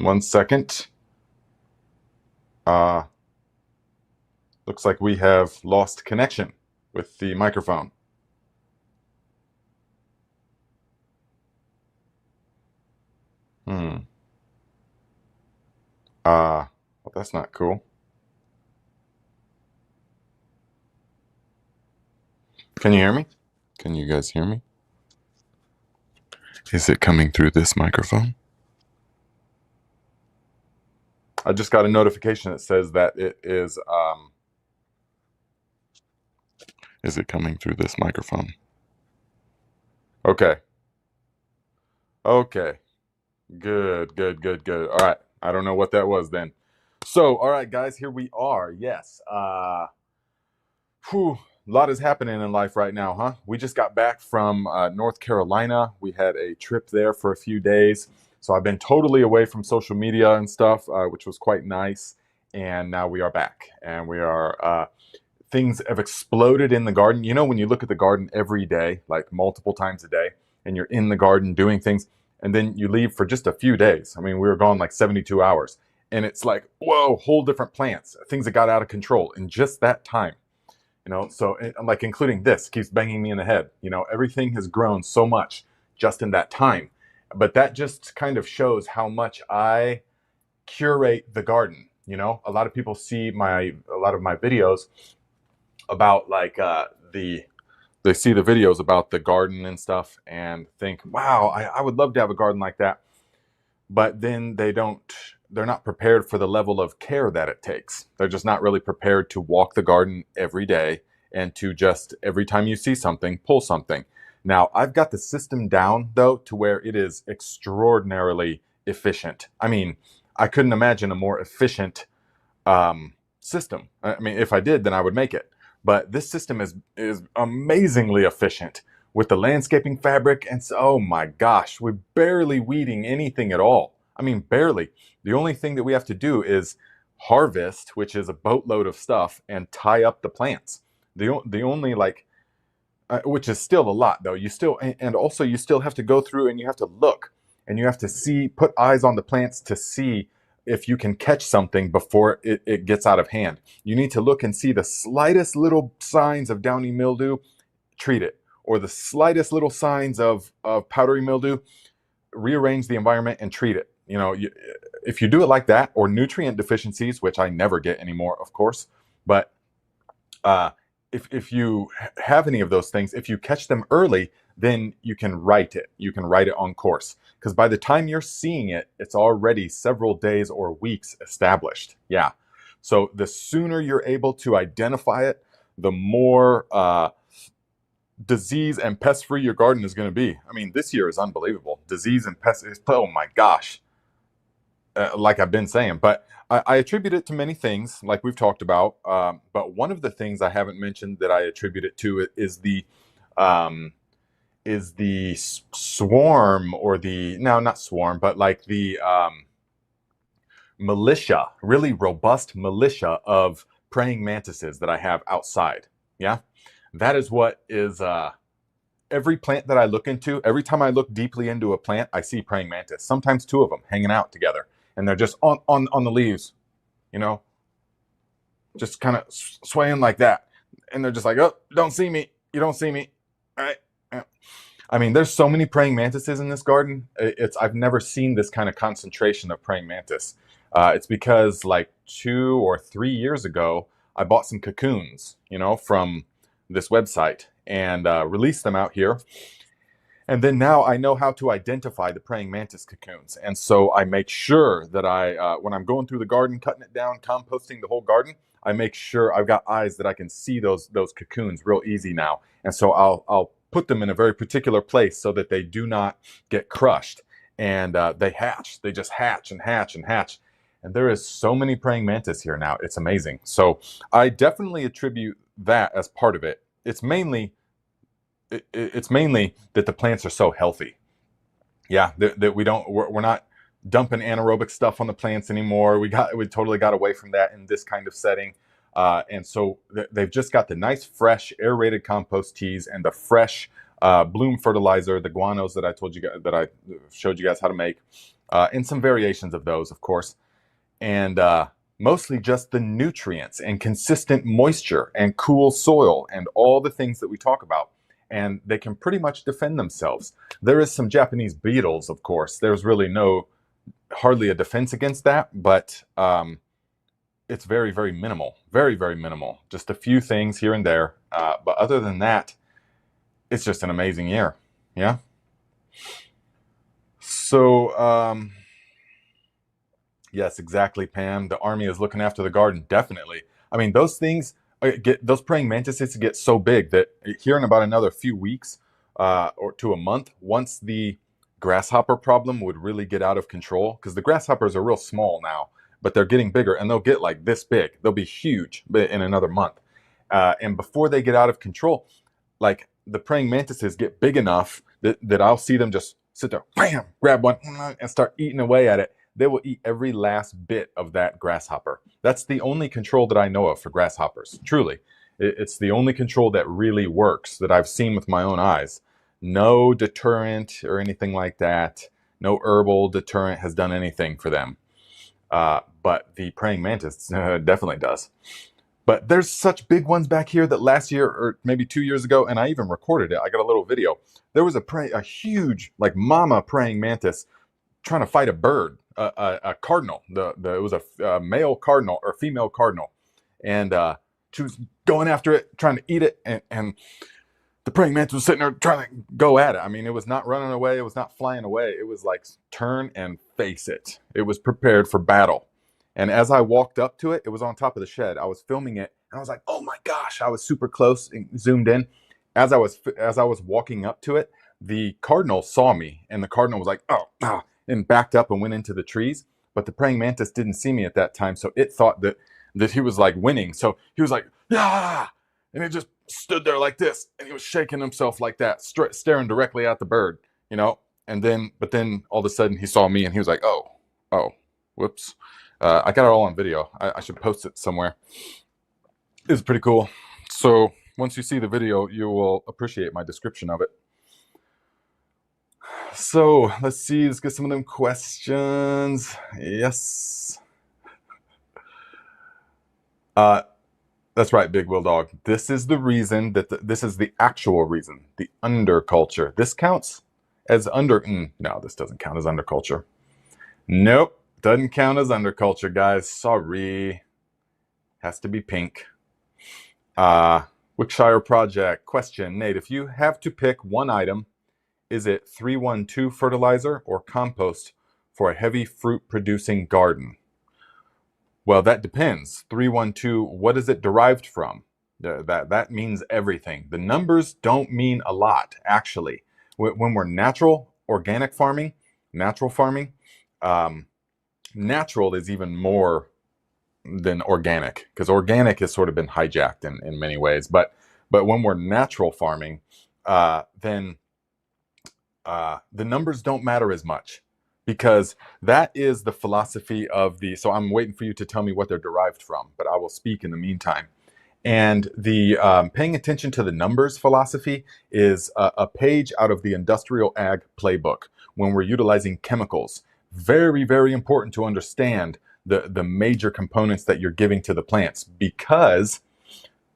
One second. Uh, Looks like we have lost connection with the microphone. Hmm. Well, that's not cool. Can you hear me? Can you guys hear me? Is it coming through this microphone? I just got a notification that says that it is it coming through this microphone? Okay. Okay. Good, good, good, good. All right. I don't know what that was then. So, all right, guys, here we are. Yes. Whew, a lot is happening in life right now, huh? We just got back from North Carolina. We had a trip there for a few days. So I've been totally away from social media and stuff, which was quite nice. And now we are back, and we are things have exploded in the garden. You know, when you look at the garden every day, like multiple times a day, and you're in the garden doing things, and then you leave for just a few days. I mean, we were gone like 72 hours, and it's like, whoa, whole different plants, things that got out of control in just that time. You know, so like including this keeps banging me in the head. You know, everything has grown so much just in that time. But that just kind of shows how much I curate the garden. You know, a lot of people see a lot of my videos about like they see the videos about the garden and stuff and think, wow, I would love to have a garden like that. But then they're not prepared for the level of care that it takes. They're just not really prepared to walk the garden every day and to just every time you see something, pull something. Now, I've got the system down though to where it is extraordinarily efficient. I mean, I couldn't imagine a more efficient system. I mean, if I did, then I would make it. But this system is amazingly efficient with the landscaping fabric, and so, oh my gosh, we're barely weeding anything at all. I mean, barely. The only thing that we have to do is harvest, which is a boatload of stuff, and tie up the plants. The only like, which is still a lot though. You still and also you still have to go through and you have to look and you have to see, put eyes on the plants to see if you can catch something before it gets out of hand. You need to look and see the slightest little signs of downy mildew, treat it, or the slightest little signs of powdery mildew, rearrange the environment and treat it. You know, if you do it like that, or nutrient deficiencies, which I never get anymore, of course, but uh, if you have any of those things, if you catch them early, then you can write it. You can write it on course. Because by the time you're seeing it, it's already several days or weeks established. Yeah. So the sooner you're able to identify it, the more disease and pest free your garden is going to be. I mean, this year is unbelievable. Disease and pest, oh my gosh. Like I've been saying, but I attribute it to many things, like we've talked about. But one of the things I haven't mentioned that I attribute it to um, is the swarm, or the no, not swarm, but like the militia, really robust militia of praying mantises that I have outside. Yeah, that is what is every plant that I look into. Every time I look deeply into a plant, I see praying mantis. Sometimes two of them hanging out together, and they're just on the leaves, you know, just kind of swaying like that, and they're just like, oh, don't see me, you don't see me, all right. I mean, there's so many praying mantises in this garden. I've never seen this kind of concentration of praying mantis. It's because like 2 or 3 years ago, I bought some cocoons, you know, from this website and released them out here. And then now I know how to identify the praying mantis cocoons. And so I make sure that when I'm going through the garden, cutting it down, composting the whole garden, I make sure I've got eyes that I can see those cocoons real easy now. And so I'll put them in a very particular place so that they do not get crushed. And they hatch. They just hatch and hatch and hatch. And there is so many praying mantis here now. It's amazing. So I definitely attribute that as part of it. It's mainly that the plants are so healthy. Yeah, that we're not dumping anaerobic stuff on the plants anymore. We totally got away from that in this kind of setting. And so they've just got the nice, fresh, aerated compost teas and the fresh bloom fertilizer, the guanos that I told you guys, that I showed you guys how to make. and some variations of those, of course. And mostly just the nutrients and consistent moisture and cool soil and all the things that we talk about. And they can pretty much defend themselves. There is some Japanese beetles, of course. There's really hardly a defense against that, but it's very, very minimal. Very, very minimal. Just a few things here and there. But other than that, it's just an amazing year. Yeah. So, yes, exactly, Pam. The army is looking after the garden. Definitely. I mean, those things those praying mantises get so big that here in about another few weeks or to a month, once the grasshopper problem would really get out of control, because the grasshoppers are real small now, but they're getting bigger, and they'll get like this big. They'll be huge in another month. And before they get out of control, like the praying mantises get big enough that I'll see them just sit there, bam, grab one, and start eating away at it. They will eat every last bit of that grasshopper. That's the only control that I know of for grasshoppers. Truly, it's the only control that really works that I've seen with my own eyes. No deterrent or anything like that. No herbal deterrent has done anything for them. But the praying mantis definitely does. But there's such big ones back here that last year or maybe 2 years ago, and I even recorded it. I got a little video. There was a huge, like mama praying mantis trying to fight a bird, a cardinal. It was a male cardinal or female cardinal, and she was going after it, trying to eat it, and the praying mantis was sitting there trying to go at it. I mean, it was not running away, it was not flying away. It was like turn and face it. It was prepared for battle. And as I walked up to it, it was on top of the shed. I was filming it, and I was like, "Oh my gosh!" I was super close and zoomed in. As I was walking up to it, the cardinal saw me, and the cardinal was like, "Oh, ah," and backed up and went into the trees. But the praying mantis didn't see me at that time, so it thought that he was like winning. So he was like, "Yeah," and it just stood there like this, and he was shaking himself like that, staring directly at the bird, you know. But then all of a sudden he saw me, and he was like, "Oh, whoops." I got it all on video. I should post it somewhere. It's pretty cool. So once you see the video, you will appreciate my description of it. So let's see. Let's get some of them questions. Yes. That's right, Big Will Dog. This is the reason this is the actual reason. The underculture. This counts as no, this doesn't count as underculture. Nope. Doesn't count as underculture, guys. Sorry. Has to be pink. Wickshire Project. Question, Nate, if you have to pick one item, is it 312 fertilizer or compost for a heavy fruit producing garden? Well, that depends. 312, what is it derived from? That means everything. The numbers don't mean a lot, actually. When we're natural, organic farming, natural farming, natural is even more than organic, because organic has sort of been hijacked in many ways. But when we're natural farming, then the numbers don't matter as much, because that is the philosophy of so I'm waiting for you to tell me what they're derived from, but I will speak in the meantime. And the paying attention to the numbers philosophy is a page out of the Industrial Ag Playbook when we're utilizing chemicals. Very, very important to understand the major components that you're giving to the plants, because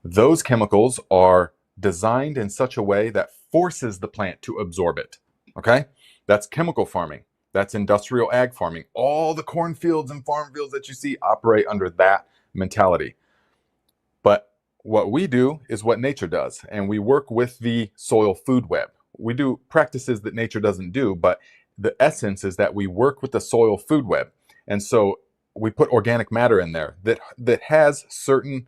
those chemicals are designed in such a way that forces the plant to absorb it. Okay? That's chemical farming. That's industrial ag farming. All the cornfields and farm fields that you see operate under that mentality. But what we do is what nature does, and we work with the soil food web. We do practices that nature doesn't do, but the essence is that we work with the soil food web. And so we put organic matter in there that has certain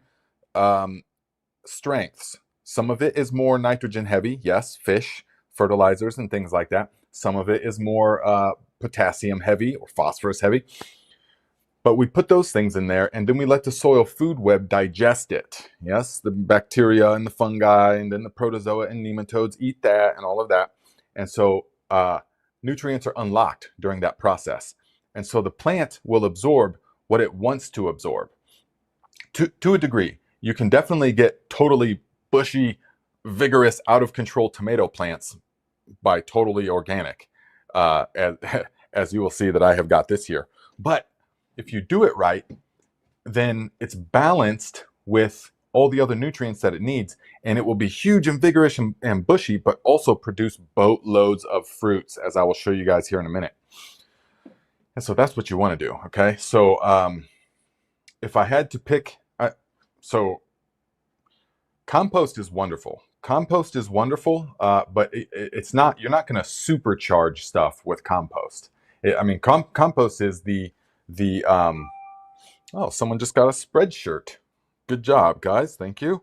strengths. Some of it is more nitrogen heavy, yes, fish, fertilizers, and things like that. Some of it is more potassium heavy or phosphorus heavy. But we put those things in there, and then we let the soil food web digest it. Yes, the bacteria and the fungi, and then the protozoa and nematodes eat that and all of that. And so nutrients are unlocked during that process. And so the plant will absorb what it wants to absorb. To a degree, you can definitely get totally bushy, vigorous, out of control tomato plants by totally organic, as you will see that I have got this year. But if you do it right, then it's balanced with all the other nutrients that it needs, and it will be huge and vigorous and bushy, but also produce boatloads of fruits, as I will show you guys here in a minute. And so that's what you want to do, okay? So if I had to pick, so compost is wonderful. Compost is wonderful, but it's not, you're not going to supercharge stuff with compost. Compost is oh, someone just got a spread shirt. Good job, guys. Thank you.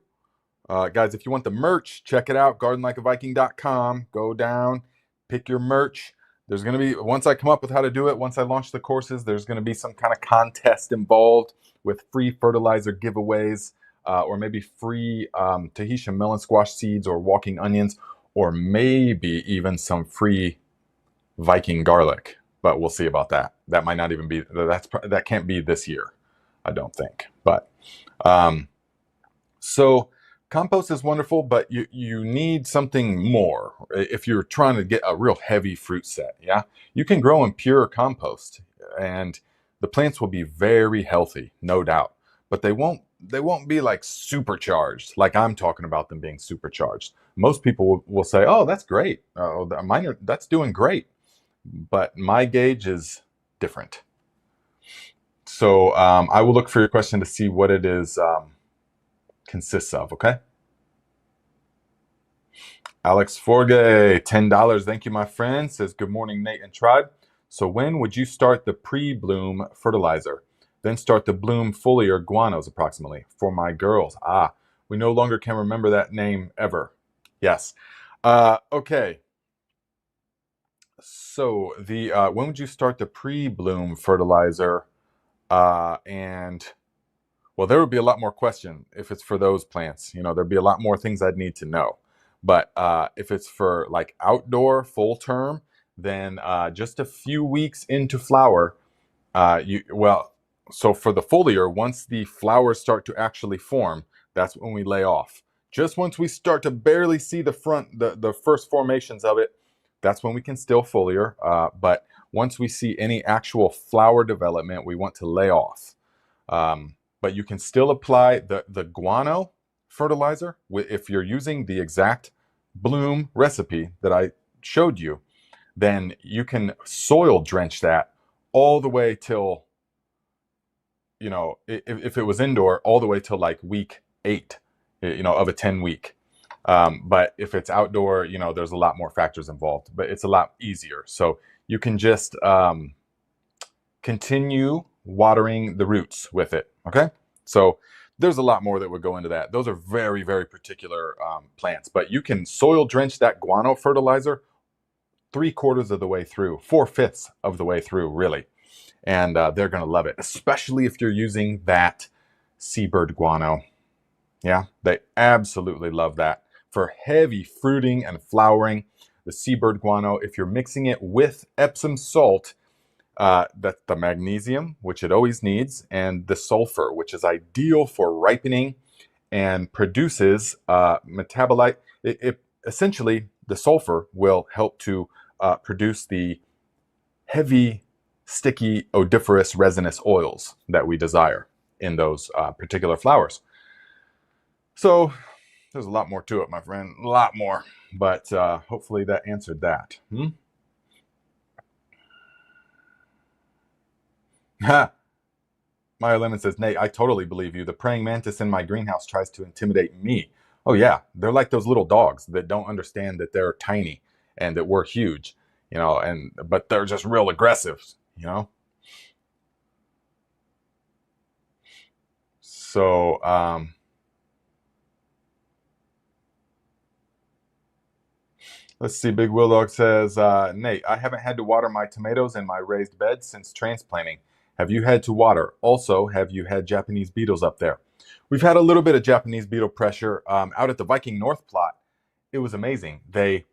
Guys, if you want the merch, check it out, gardenlikeaviking.com. Go down, pick your merch. There's going to be, once I come up with how to do it, once I launch the courses, there's going to be some kind of contest involved with free fertilizer giveaways, or maybe free Tahitian melon squash seeds or walking onions, or maybe even some free Viking garlic. But we'll see about that. That might not even be, that can't be this year, I don't think. But so compost is wonderful, but you need something more if you're trying to get a real heavy fruit set. Yeah, you can grow in pure compost, and the plants will be very healthy, no doubt. But they won't be like supercharged, like I'm talking about them being supercharged. Most people will say, "Oh, that's great. Oh, that's doing great." But my gauge is different. So I will look for your question to see what it is consists of, okay? Alex Forgay, $10. Thank you, my friend. Says, good morning, Nate and tribe. So when would you start the pre-bloom fertilizer? Then start the bloom foliar guanos approximately for my girls. We no longer can remember that name ever. Yes. Okay. So the when would you start the pre-bloom fertilizer? And well, there would be a lot more question if it's for those plants. You know, there'd be a lot more things I'd need to know. But if it's for like outdoor full term, then just a few weeks into flower, so for the foliar, once the flowers start to actually form, that's when we lay off. Just once we start to barely see the first formations of it, that's when we can still foliar. But once we see any actual flower development, we want to lay off. But you can still apply the guano fertilizer if you're using the exact bloom recipe that I showed you. Then you can soil drench that all the way till, you know, if it was indoor, all the way till like week 8, you know, of a 10-week. But if it's outdoor, you know, there's a lot more factors involved, but it's a lot easier. So you can just continue watering the roots with it. Okay. So there's a lot more that would go into that. Those are very, very particular plants, but you can soil drench that guano fertilizer 3/4 of the way through, 4/5 of the way through, really. And they're going to love it, especially if you're using that seabird guano. Yeah, they absolutely love that. For heavy fruiting and flowering, the seabird guano, if you're mixing it with Epsom salt, that's the magnesium, which it always needs, and the sulfur, which is ideal for ripening and produces metabolite. Essentially, the sulfur will help to produce the heavy, sticky, odoriferous, resinous oils that we desire in those particular flowers. So there's a lot more to it, my friend, a lot more, but hopefully that answered that. Maya Lemon says, Nate, I totally believe you. The praying mantis in my greenhouse tries to intimidate me. Oh yeah, they're like those little dogs that don't understand that they're tiny and that we're huge, you know, but they're just real aggressive, you know. So let's see. Big Will Dog says, Nate, I haven't had to water my tomatoes in my raised bed since transplanting. Have you had to water? Also, have you had Japanese beetles up there? We've had a little bit of Japanese beetle pressure out at the Viking North plot. It was amazing. They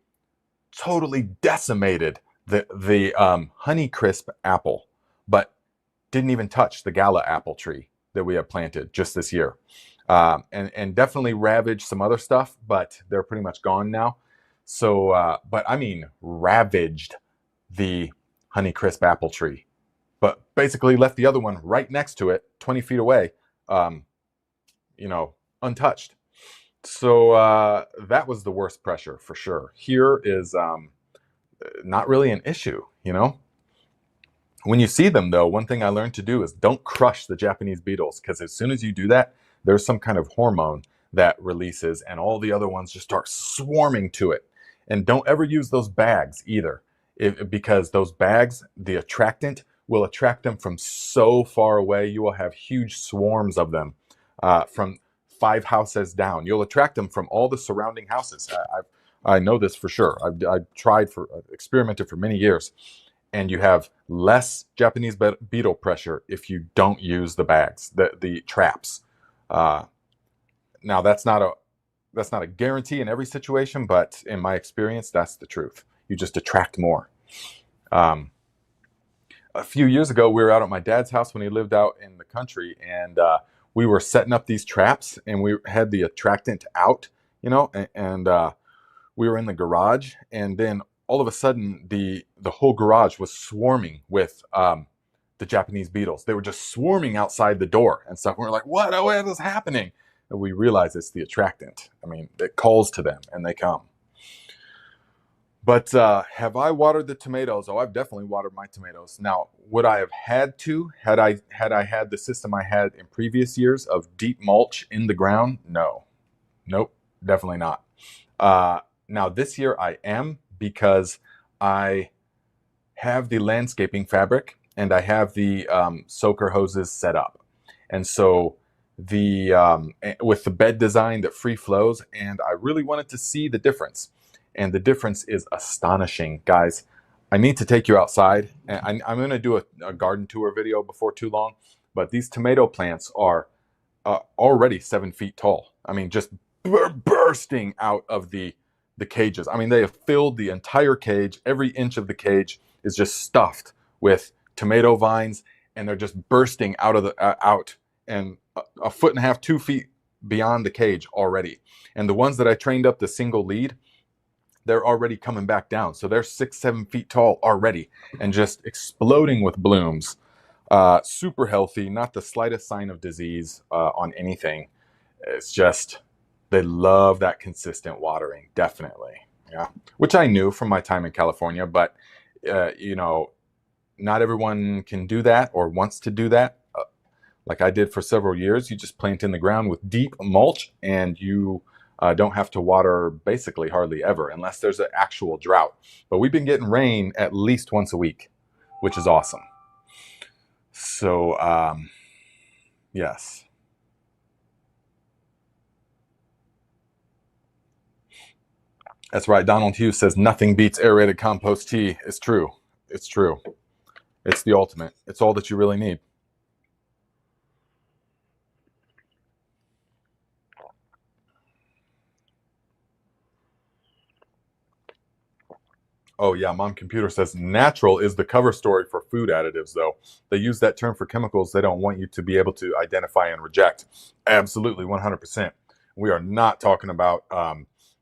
totally decimated the Honeycrisp apple, but didn't even touch the Gala apple tree that we have planted just this year. And definitely ravaged some other stuff, but they're pretty much gone now. So, but I mean, ravaged the Honeycrisp apple tree, but basically left the other one right next to it, 20 feet away, um, untouched. So that was the worst pressure for sure. Here is not really an issue, When you see them, though, one thing I learned to do is don't crush the Japanese beetles, because as soon as you do that, there's some kind of hormone that releases, and all the other ones just start swarming to it. And don't ever use those bags either, because those bags, the attractant will attract them from so far away. You will have huge swarms of them from 5 houses down. You'll attract them from all the surrounding houses. I know this for sure. I've experimented for many years. And you have less Japanese beetle pressure if you don't use the bags, the traps. Now that's not a guarantee in every situation, but in my experience, that's the truth. You just attract more. A few years ago, we were out at my dad's house when he lived out in the country, and we were setting up these traps, and we had the attractant out, and we were in the garage, and then all of a sudden, the whole garage was swarming with the Japanese beetles. They were just swarming outside the door and stuff. We were like, what is happening? And we realized it's the attractant. I mean, it calls to them and they come. But have I watered the tomatoes? Oh, I've definitely watered my tomatoes. Now, would I have had to had I had the system I had in previous years of deep mulch in the ground? No. Nope, definitely not. Now, this year I am, because I have the landscaping fabric and I have the soaker hoses set up. And so with the bed design that free flows, and I really wanted to see the difference. And the difference is astonishing, guys. I need to take you outside. And I'm going to do a garden tour video before too long, but these tomato plants are already 7 feet tall. I mean, just bursting out of the cages. I mean, they have filled the entire cage. Every inch of the cage is just stuffed with tomato vines, and they're just bursting out of out and a foot and a half, 2 feet beyond the cage already. And the ones that I trained up the single lead, they're already coming back down. So they're 6-7 feet tall already and just exploding with blooms. Super healthy, not the slightest sign of disease on anything. It's just, they love that consistent watering, definitely. Yeah, which I knew from my time in California, but not everyone can do that or wants to do that. Like I did for several years. You just plant in the ground with deep mulch, and you don't have to water basically hardly ever, unless there's an actual drought. But we've been getting rain at least once a week, which is awesome. So, yes. That's right. Donald Hughes says nothing beats aerated compost tea. It's true. It's true. It's the ultimate. It's all that you really need. Oh yeah, Mom Computer says natural is the cover story for food additives, though. They use that term for chemicals they don't want you to be able to identify and reject. Absolutely, 100%. We are not talking about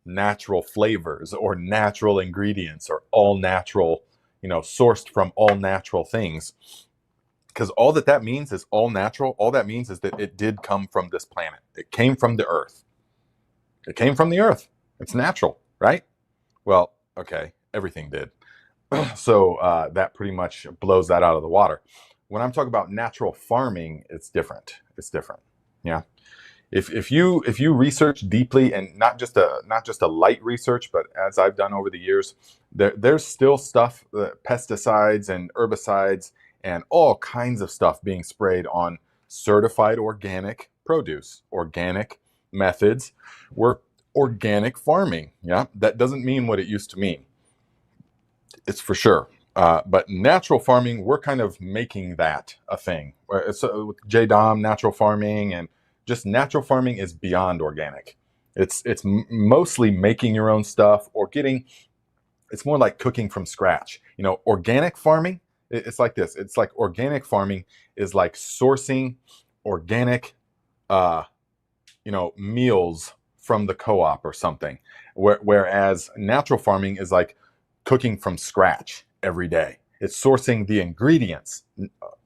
natural flavors or natural ingredients or all natural, sourced from all natural things. Because all that means is all natural. All that means is that it did come from this planet. It came from the earth. It came from the earth. It's natural, right? Well, okay, everything did. So that pretty much blows that out of the water. When I'm talking about natural farming, it's different. It's different. Yeah. If you research deeply, and not just a light research, but as I've done over the years, there's still stuff, pesticides and herbicides and all kinds of stuff being sprayed on certified organic produce, organic methods. We're organic farming. Yeah, that doesn't mean what it used to mean. It's for sure. But natural farming, we're kind of making that a thing. So with JDOM, natural farming, and just natural farming is beyond organic. It's mostly making your own stuff or getting. It's more like cooking from scratch. Organic farming. It's like this. It's like organic farming is like sourcing organic, meals from the co-op or something. Whereas natural farming is like cooking from scratch every day. It's sourcing the ingredients,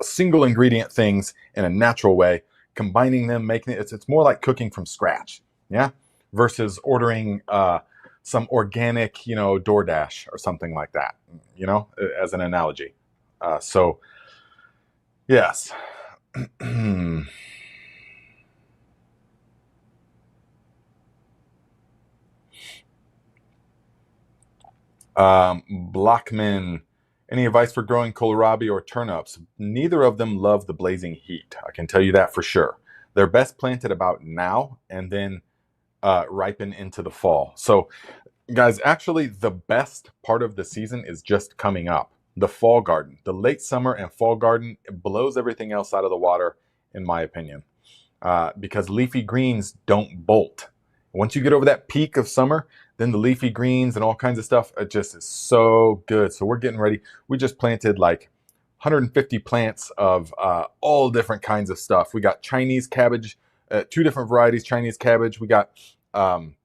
single ingredient things in a natural way, combining them, making it's more like cooking from scratch, yeah, versus ordering some organic, DoorDash or something like that, as an analogy. So yes. Blockman, any advice for growing kohlrabi or turnips? Neither of them love the blazing heat. I can tell you that for sure. They're best planted about now and then ripen into the fall. So, guys, actually, the best part of the season is just coming up. The fall garden, the late summer and fall garden, it blows everything else out of the water, in my opinion, because leafy greens don't bolt. Once you get over that peak of summer, then the leafy greens and all kinds of stuff, it just is so good. So we're getting ready. We just planted like 150 plants of all different kinds of stuff. We got Chinese cabbage, 2 different varieties Chinese cabbage. We got the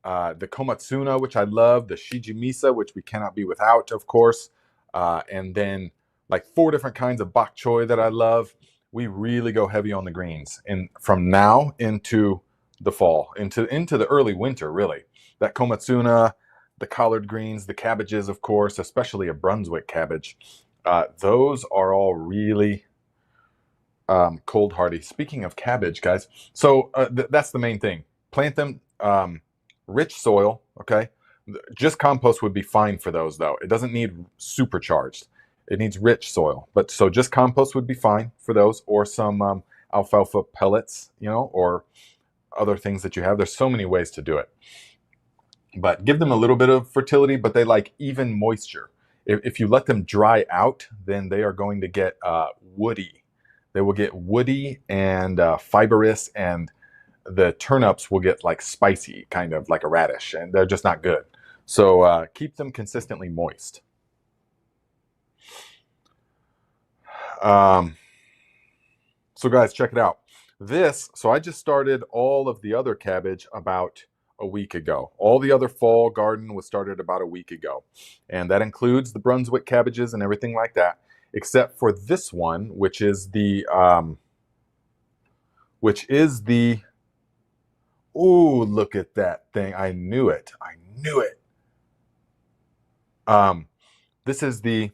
komatsuna, which I love, the shijimisa, which we cannot be without, of course, and then like 4 different kinds of bok choy that I love. We really go heavy on the greens, and from now into the fall, into the early winter, really. That komatsuna, the collard greens, the cabbages, of course, especially a Brunswick cabbage. Those are all really cold hardy. Speaking of cabbage, guys, so that's the main thing. Plant them rich soil, okay? Just compost would be fine for those, though. It doesn't need supercharged. It needs rich soil. But so just compost would be fine for those, or some alfalfa pellets, or other things that you have. There's so many ways to do it. But give them a little bit of fertility, but they like even moisture. If you let them dry out, then they are going to get woody. They will get woody and fibrous, and the turnips will get like spicy, kind of like a radish, and they're just not good. So keep them consistently moist. So guys, check it out. So I just started all of the other cabbage about a week ago. All the other fall garden was started about a week ago. And that includes the Brunswick cabbages and everything like that, except for this one, which is the, ooh, look at that thing. I knew it. This is the,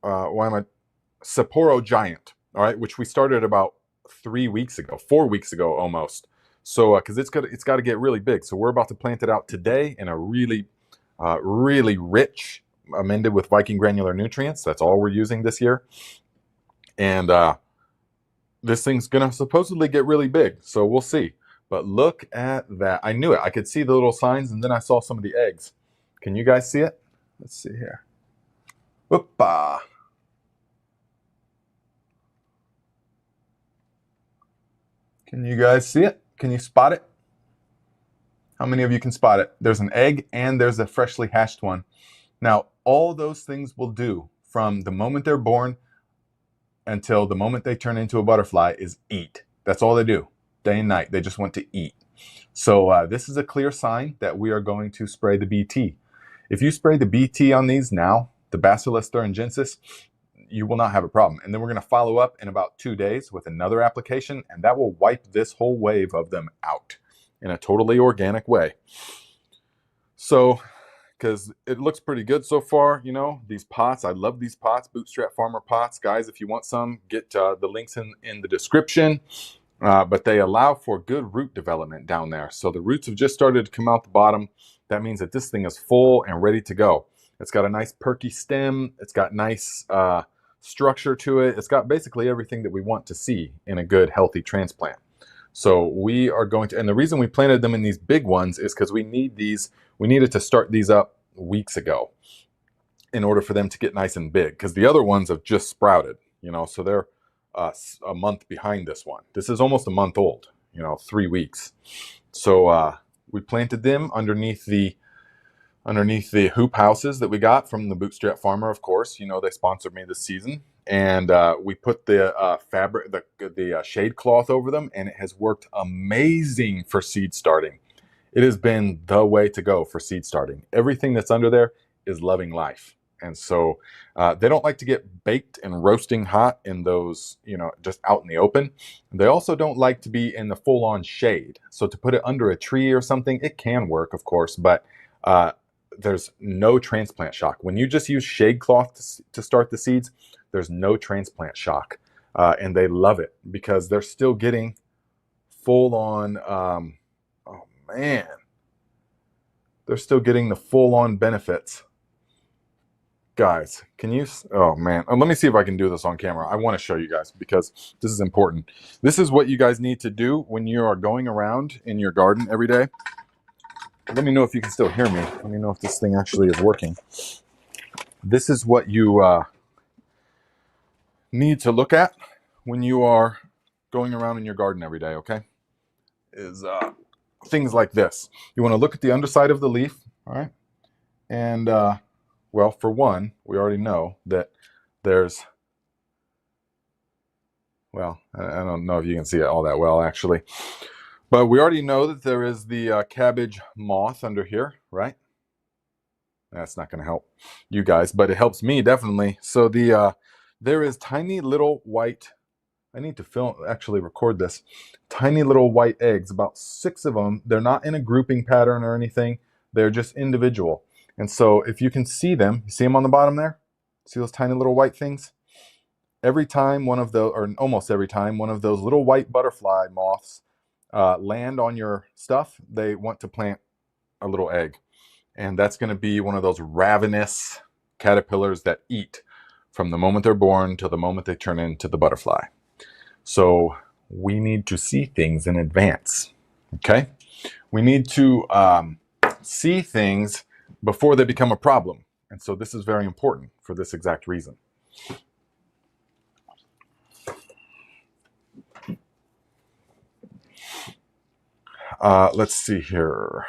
Sapporo Giant, all right, which we started about 4 weeks ago almost. So because it's got to get really big. So we're about to plant it out today in a really rich, amended with Viking granular nutrients. That's all we're using this year. And this thing's gonna supposedly get really big, so we'll see. But look at that. I knew it. I could see the little signs, and then I saw some of the eggs. Can you guys see it? Let's see here. Whoopah. Can you guys see it? Can you spot it? How many of you can spot it? There's an egg and there's a freshly hatched one. Now, all those things will do from the moment they're born until the moment they turn into a butterfly is eat. That's all they do, day and night. They just want to eat. So this is a clear sign that we are going to spray the BT. If you spray the BT on these now, the Bacillus thuringiensis, you will not have a problem. And then we're going to follow up in about 2 days with another application, and that will wipe this whole wave of them out in a totally organic way. So, because it looks pretty good so far, these pots. I love these pots, Bootstrap Farmer pots. Guys, if you want some, get the links in the description. But they allow for good root development down there. So the roots have just started to come out the bottom. That means that this thing is full and ready to go. It's got a nice perky stem. It's got nice structure to it. It's got basically everything that we want to see in a good, healthy transplant. So we are going to, and the reason we planted them in these big ones is because we needed to start these up weeks ago in order for them to get nice and big, because the other ones have just sprouted, so they're a month behind this one. This is almost a month old, 3 weeks. So we planted them underneath the hoop houses that we got from the Bootstrap Farmer, of course. They sponsored me this season. And we put the fabric, the shade cloth over them, and it has worked amazing for seed starting. It has been the way to go for seed starting. Everything that's under there is loving life. And so they don't like to get baked and roasting hot in those, just out in the open. They also don't like to be in the full-on shade. So to put it under a tree or something, it can work, of course, but there's no transplant shock. When you just use shade cloth to start the seeds, there's no transplant shock. And they love it because they're still getting full-on, oh man, they're still getting the full-on benefits. Guys, can you, oh man, let me see if I can do this on camera. I want to show you guys because this is important. This is what you guys need to do when you are going around in your garden every day. Let me know if you can still hear me. Let me know if this thing actually is working. This is what you need to look at when you are going around in your garden every day, okay? Is things like this. You want to look at the underside of the leaf, all right? And, well, for one, we already know that there's, well, I don't know if you can see it all that well, actually. But we already know that there is the cabbage moth under here, right? That's not going to help you guys, but it helps me definitely. So there is tiny little white, I need to actually record this, tiny little white eggs, about 6 of them. They're not in a grouping pattern or anything. They're just individual. And so if you can see them, you see them on the bottom there? See those tiny little white things? Every time one of those, or almost every time, one of those little white butterfly moths land on your stuff, they want to plant a little egg. And that's going to be one of those ravenous caterpillars that eat from the moment they're born to the moment they turn into the butterfly. So we need to see things in advance, okay? We need to see things before they become a problem. And so this is very important for this exact reason. Let's see here.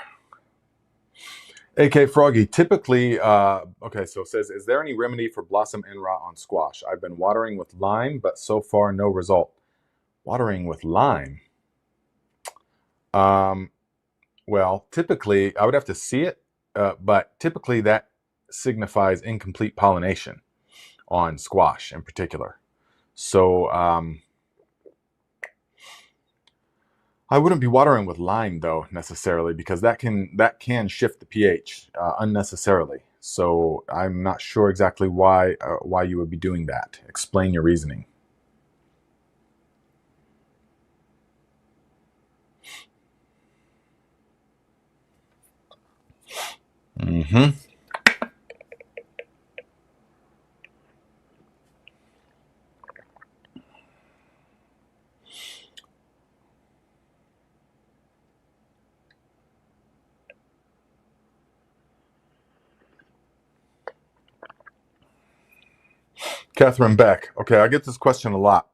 AK Froggy, typically, okay, so it says, is there any remedy for blossom end rot on squash? I've been watering with lime, but so far no result. Watering with lime? Well, typically, I would have to see it, but typically that signifies incomplete pollination on squash in particular. So I wouldn't be watering with lime though necessarily, because that can shift the pH unnecessarily. So I'm not sure exactly why you would be doing that. Explain your reasoning. Mm-hmm. Catherine Beck. Okay, I get this question a lot.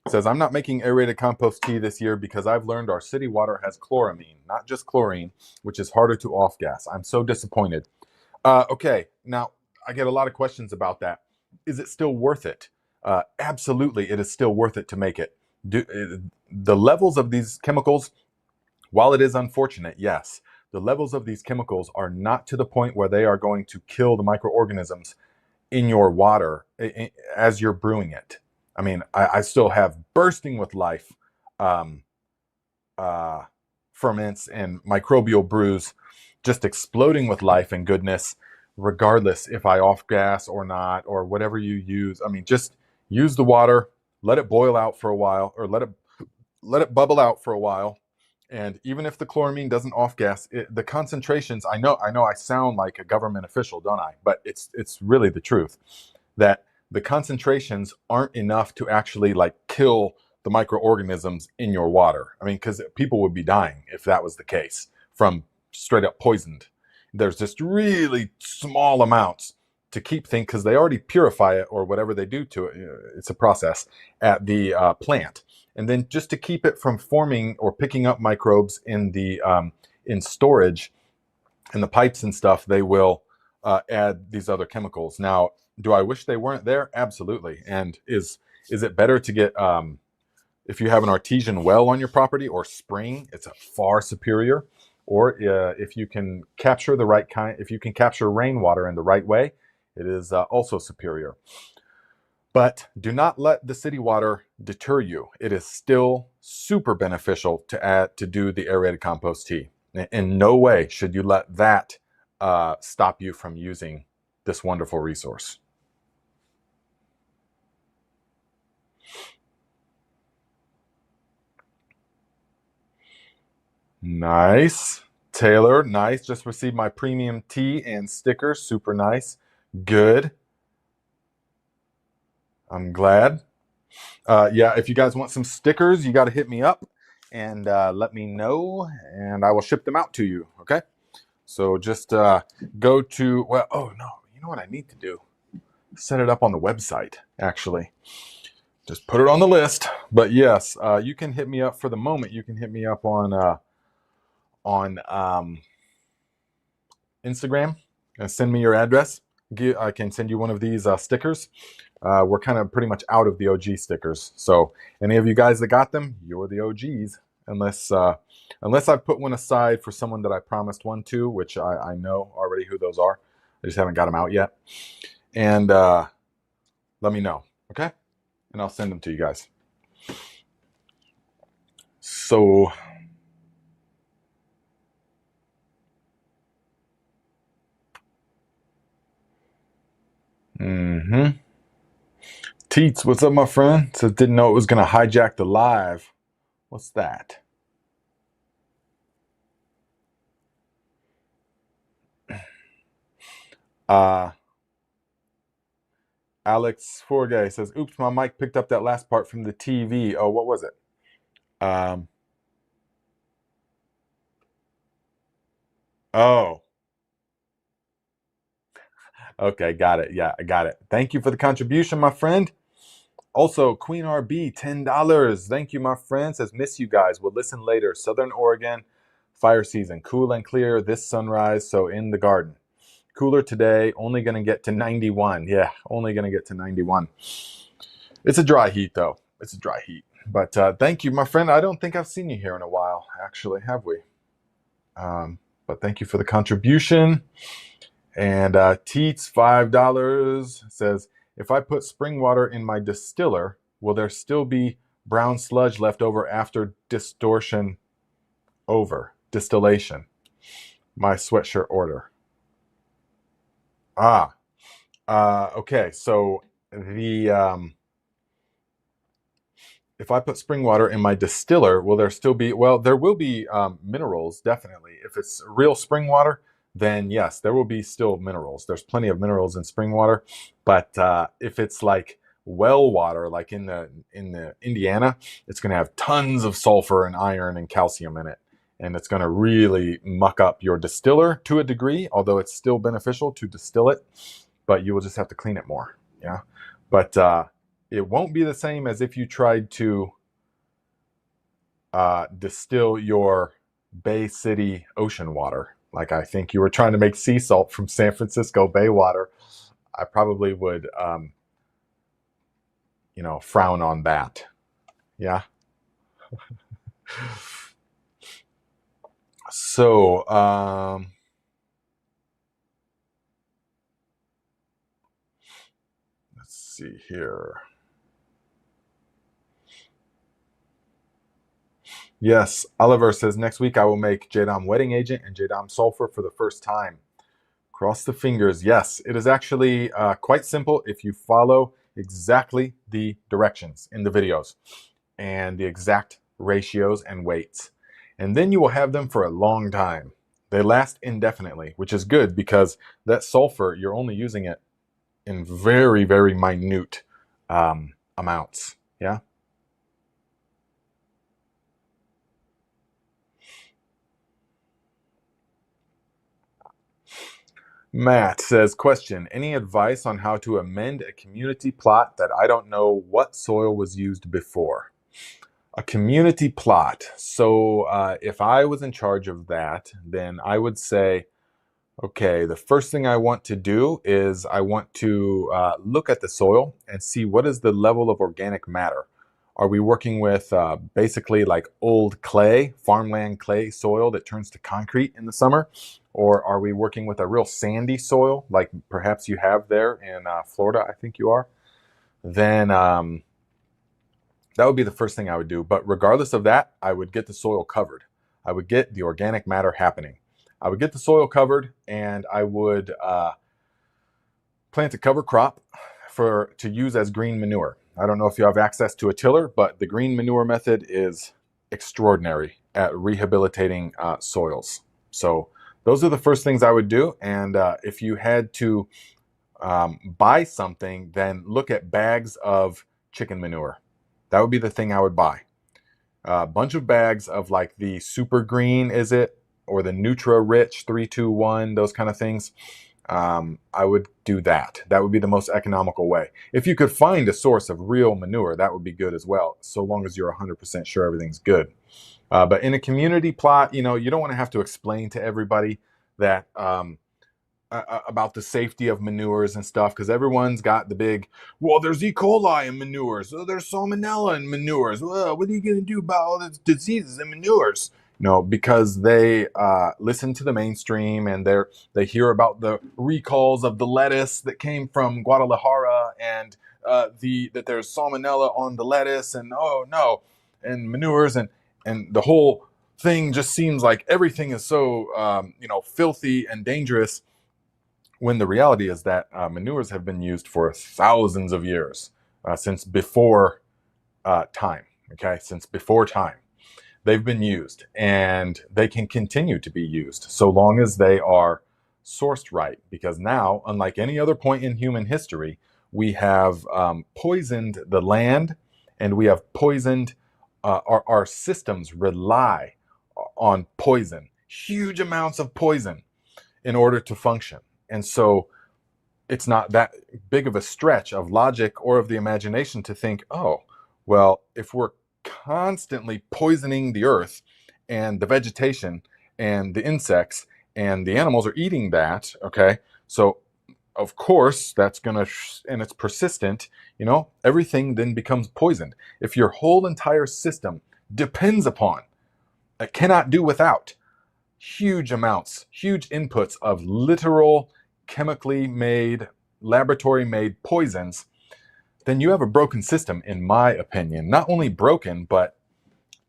It says, I'm not making aerated compost tea this year because I've learned our city water has chloramine, not just chlorine, which is harder to off-gas. I'm so disappointed. Okay, now I get a lot of questions about that. Is it still worth it? Absolutely, it is still worth it to make it. The levels of these chemicals, while it is unfortunate, yes, the levels of these chemicals are not to the point where they are going to kill the microorganisms in your water as you're brewing it. I mean, I still have bursting with life ferments and microbial brews just exploding with life and goodness, regardless if I off gas or not, or whatever you use. I mean, just use the water, let it boil out for a while, or let it bubble out for a while. And even if the chloramine doesn't off gas, the concentrations, I know I sound like a government official, don't I? But it's really the truth that the concentrations aren't enough to actually like kill the microorganisms in your water. I mean, because people would be dying if that was the case from straight up poisoned. There's just really small amounts to keep things, because they already purify it or whatever they do to it. It's a process at the plant. And then just to keep it from forming or picking up microbes in the in storage, in the pipes and stuff, they will add these other chemicals. Now, do I wish they weren't there? Absolutely. And is it better to get, if you have an artesian well on your property or spring, it's a far superior. Or if you can capture the right kind, if you can capture rainwater in the right way, It is also superior. But do not let the city water deter you. It is still super beneficial to do the aerated compost tea. In no way should you let that stop you from using this wonderful resource. Nice. Taylor, nice. Just received my premium tea and stickers. Super nice. Good. I'm glad. Yeah, if you guys want some stickers, you got to hit me up and let me know, and I will ship them out to you. Okay? So just go to, well, oh no, you know what I need to do? Set it up on the website, actually. Just put it on the list. But yes, you can hit me up for the moment. You can hit me up on Instagram and send me your address. I can send you one of these stickers. We're kind of pretty much out of the OG stickers. So any of you guys that got them, you're the OGs. Unless I've put one aside for someone that I promised one to, which I know already who those are. I just haven't got them out yet. And let me know, okay? And I'll send them to you guys. So... Teets, what's up, my friend? Says didn't know it was gonna hijack the live. What's that? Alex Forgay says, oops, my mic picked up that last part from the TV. Oh, what was it? Oh. Okay, got it. Yeah, I got it. Thank you for the contribution, my friend. Also, Queen RB, $10. Thank you, my friend. Says, miss you guys. We'll listen later. Southern Oregon, fire season. Cool and clear this sunrise, so in the garden. Cooler today, only going to get to 91. Yeah, only going to get to 91. It's a dry heat, though. It's a dry heat. But thank you, my friend. I don't think I've seen you here in a while, actually, have we? But thank you for the contribution. And Teets, $5, says, if I put spring water in my distiller, will there still be brown sludge left over after distillation? My sweatshirt order. Okay. So if I put spring water in my distiller, will there still be, well, there will be minerals, definitely. If it's real spring water, then yes, there will be still minerals. There's plenty of minerals in spring water. But if it's like well water, like in the Indiana, it's going to have tons of sulfur and iron and calcium in it. And it's going to really muck up your distiller to a degree, although it's still beneficial to distill it. But you will just have to clean it more. Yeah. But it won't be the same as if you tried to distill your Bay City ocean water. Like I think you were trying to make sea salt from San Francisco Bay water. I probably would, frown on that. Yeah. So, let's see here. Yes, Oliver says, next week I will make Jadam Wedding Agent and Jadam Sulfur for the first time. Cross the fingers. Yes, it is actually quite simple if you follow exactly the directions in the videos and the exact ratios and weights. And then you will have them for a long time. They last indefinitely, which is good because that sulfur, you're only using it in very, very minute amounts. Yeah. Matt says, question, any advice on how to amend a community plot that I don't know what soil was used before? A community plot. So if I was in charge of that, then I would say, okay, the first thing I want to do is I want to look at the soil and see what is the level of organic matter. Are we working with basically like old clay, farmland clay soil that turns to concrete in the summer? Or are we working with a real sandy soil, like perhaps you have there in Florida, I think you are? Then that would be the first thing I would do. But regardless of that, I would get the soil covered. I would get the organic matter happening. I would get the soil covered, and I would plant a cover crop to use as green manure. I don't know if you have access to a tiller, but the green manure method is extraordinary at rehabilitating soils. So those are the first things I would do. And if you had to buy something, then look at bags of chicken manure. That would be the thing I would buy. A bunch of bags of like the super green, is it? Or the Nutra Rich 321, those kind of things. I would do that. That would be the most economical way. If you could find a source of real manure, that would be good as well, so long as you're 100% sure everything's good. But in a community plot, you don't want to have to explain to everybody that about the safety of manures and stuff, because everyone's got the big, well, there's E. coli in manures, oh, there's salmonella in manures, well, what are you going to do about all these diseases in manures? No, because they listen to the mainstream, and they hear about the recalls of the lettuce that came from Guadalajara, and that there's salmonella on the lettuce, and oh no, and manures, and the whole thing just seems like everything is so filthy and dangerous. When the reality is that manures have been used for thousands of years, since before time. Okay, since before time. They've been used, and they can continue to be used so long as they are sourced right. Because now, unlike any other point in human history, we have poisoned the land, and we have poisoned our systems rely on poison, huge amounts of poison, in order to function. And so it's not that big of a stretch of logic or of the imagination to think, oh, well, if we're constantly poisoning the earth and the vegetation and the insects and the animals are eating that, okay, so of course that's gonna and it's persistent, everything then becomes poisoned. If your whole entire system depends upon, it cannot do without huge amounts, huge inputs of literal chemically made, laboratory made poisons, then you have a broken system, in my opinion. Not only broken, but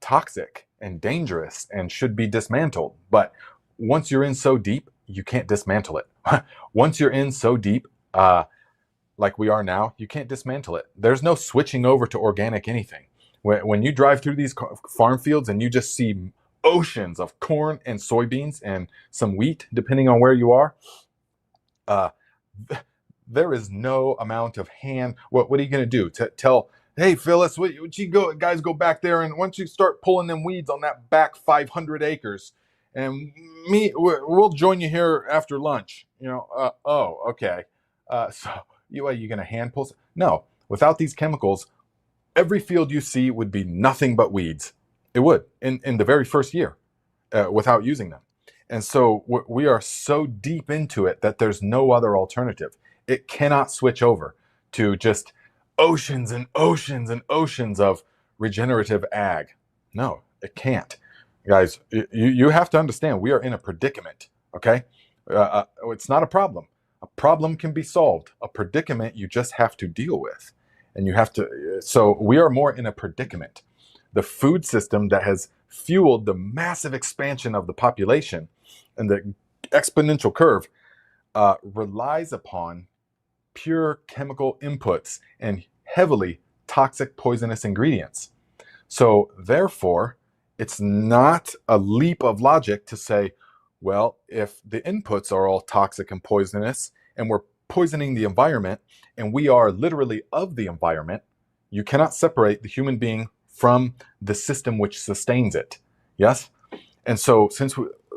toxic and dangerous and should be dismantled. But once you're in so deep, you can't dismantle it. Once you're in so deep, like we are now, you can't dismantle it. There's no switching over to organic anything. When you drive through these farm fields and you just see oceans of corn and soybeans and some wheat, depending on where you are, there is no amount of what are you going to do? Tell, hey, Phyllis, what you guys go back there, and once you start pulling them weeds on that back 500 acres, and we'll join you here after lunch. Oh, okay. So are you going to hand pull? No, without these chemicals, every field you see would be nothing but weeds. It would in the very first year without using them. And so we are so deep into it that there's no other alternative. It cannot switch over to just oceans and oceans and oceans of regenerative ag. No, it can't. Guys, you have to understand, we are in a predicament, okay? It's not a problem. A problem can be solved. A predicament you just have to deal with. And you have to, so we are more in a predicament. The food system that has fueled the massive expansion of the population and the exponential curve relies upon pure chemical inputs and heavily toxic, poisonous ingredients. So therefore, it's not a leap of logic to say, well, if the inputs are all toxic and poisonous and we're poisoning the environment and we are literally of the environment, you cannot separate the human being from the system which sustains it. Yes? And so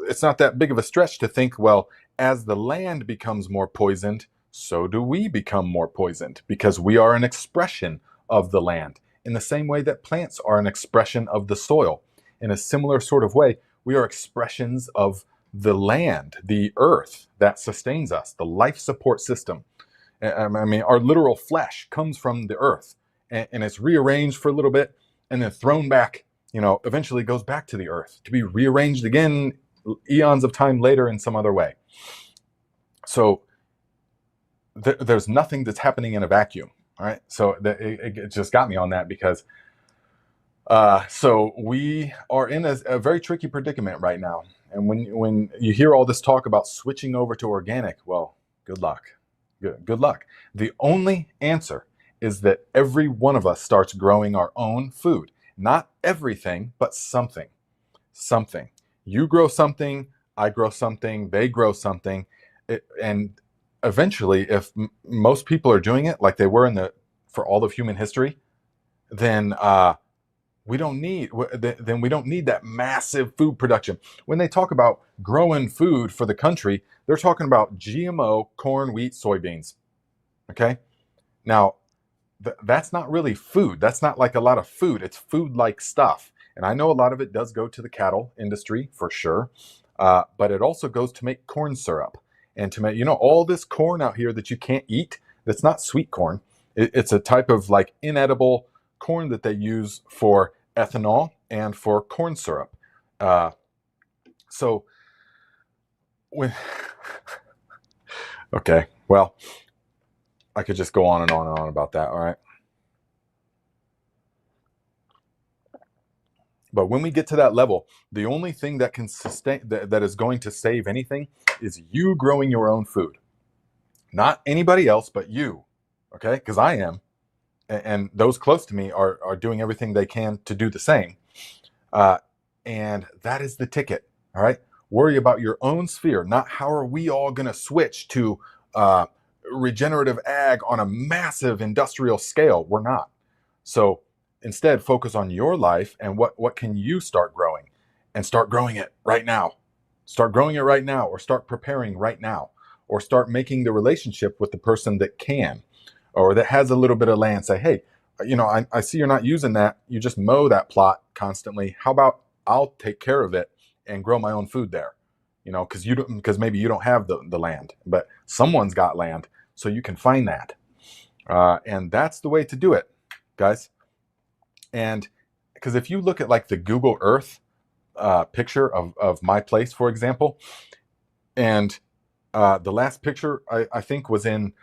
it's not that big of a stretch to think, well, as the land becomes more poisoned, so do we become more poisoned, because we are an expression of the land in the same way that plants are an expression of the soil. In a similar sort of way, we are expressions of the land, the earth that sustains us, the life support system. I mean, our literal flesh comes from the earth, and it's rearranged for a little bit and then thrown back, eventually goes back to the earth to be rearranged again eons of time later in some other way. So there's nothing that's happening in a vacuum. All right. So it just got me on that because so we are in a very tricky predicament right now. And when you hear all this talk about switching over to organic, well, good luck. Good luck. The only answer is that every one of us starts growing our own food. Not everything, but something. Something. You grow something, I grow something, they grow something. And eventually, if most people are doing it like they were for all of human history, then we don't need that massive food production. When they talk about growing food for the country, they're talking about GMO, corn, wheat, soybeans. Okay? Now, that's not really food. That's not like a lot of food. It's food-like stuff. And I know a lot of it does go to the cattle industry for sure, but it also goes to make corn syrup and to make, all this corn out here that you can't eat. That's not sweet corn. It's a type of like inedible corn that they use for ethanol and for corn syrup. So when okay, well, I could just go on and on and on about that. All right. But when we get to that level, the only thing that can sustain that is going to save anything is you growing your own food. Not anybody else, but you. Okay? Because I am. And those close to me are doing everything they can to do the same. And that is the ticket. All right? Worry about your own sphere, not how are we all going to switch to regenerative ag on a massive industrial scale. We're not. So instead, focus on your life and what can you start growing, and start growing it right now. Start growing it right now, or start preparing right now, or start making the relationship with the person that can, or that has a little bit of land. Say, hey, I see you're not using that. You just mow that plot constantly. How about I'll take care of it and grow my own food there? Because maybe you don't have the land, but someone's got land, so you can find that. And that's the way to do it, guys. And because if you look at like the Google Earth picture of my place, for example, and the last picture I think was in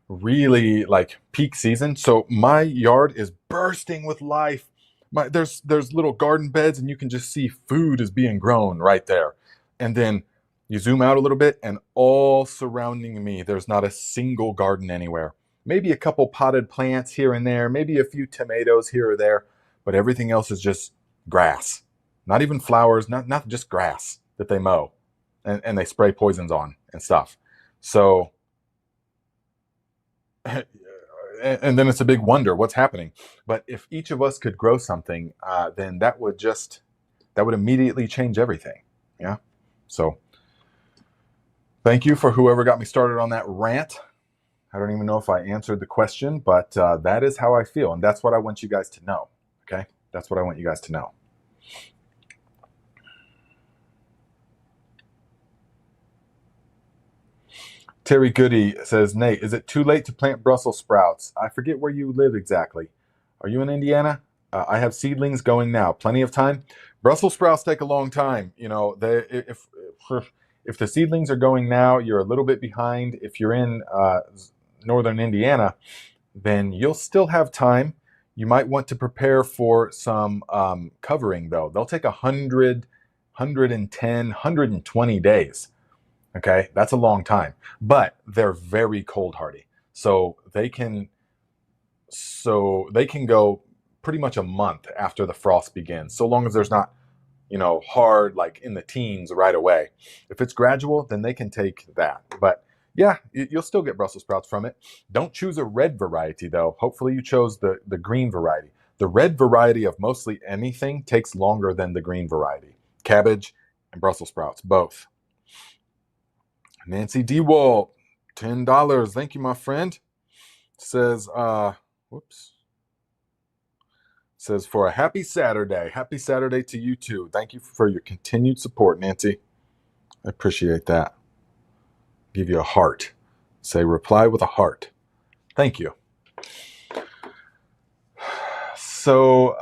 really like peak season. So my yard is bursting with life. There's little garden beds, and you can just see food is being grown right there. And then you zoom out a little bit, and all surrounding me, there's not a single garden anywhere. Maybe a couple potted plants here and there, maybe a few tomatoes here or there, but everything else is just grass. Not even flowers, not just grass that they mow and they spray poisons on and stuff. So, and then it's a big wonder what's happening. But if each of us could grow something, then that would immediately change everything. Yeah. So thank you for whoever got me started on that rant. I don't even know if I answered the question, but that is how I feel. And that's what I want you guys to know. Okay. That's what I want you guys to know. Terry Goody says, Nate, is it too late to plant Brussels sprouts? I forget where you live exactly. Are you in Indiana? I have seedlings going now. Plenty of time. Brussels sprouts take a long time. If the seedlings are going now, you're a little bit behind. If you're in northern Indiana, then you'll still have time. You might want to prepare for some covering, though. They'll take 100, 110, 120 days. Okay, that's a long time, but they're very cold hardy. So they can go pretty much a month after the frost begins, so long as there's not, hard like in the teens right away. If it's gradual, then they can take that. But yeah, you'll still get Brussels sprouts from it. Don't choose a red variety though. Hopefully you chose the green variety. The red variety of mostly anything takes longer than the green variety. Cabbage and Brussels sprouts, both. Nancy DeWalt, $10. Thank you, my friend. Says, says for a happy Saturday. Happy Saturday to you too. Thank you for your continued support, Nancy. I appreciate that. Give you a heart. Say reply with a heart. Thank you. So,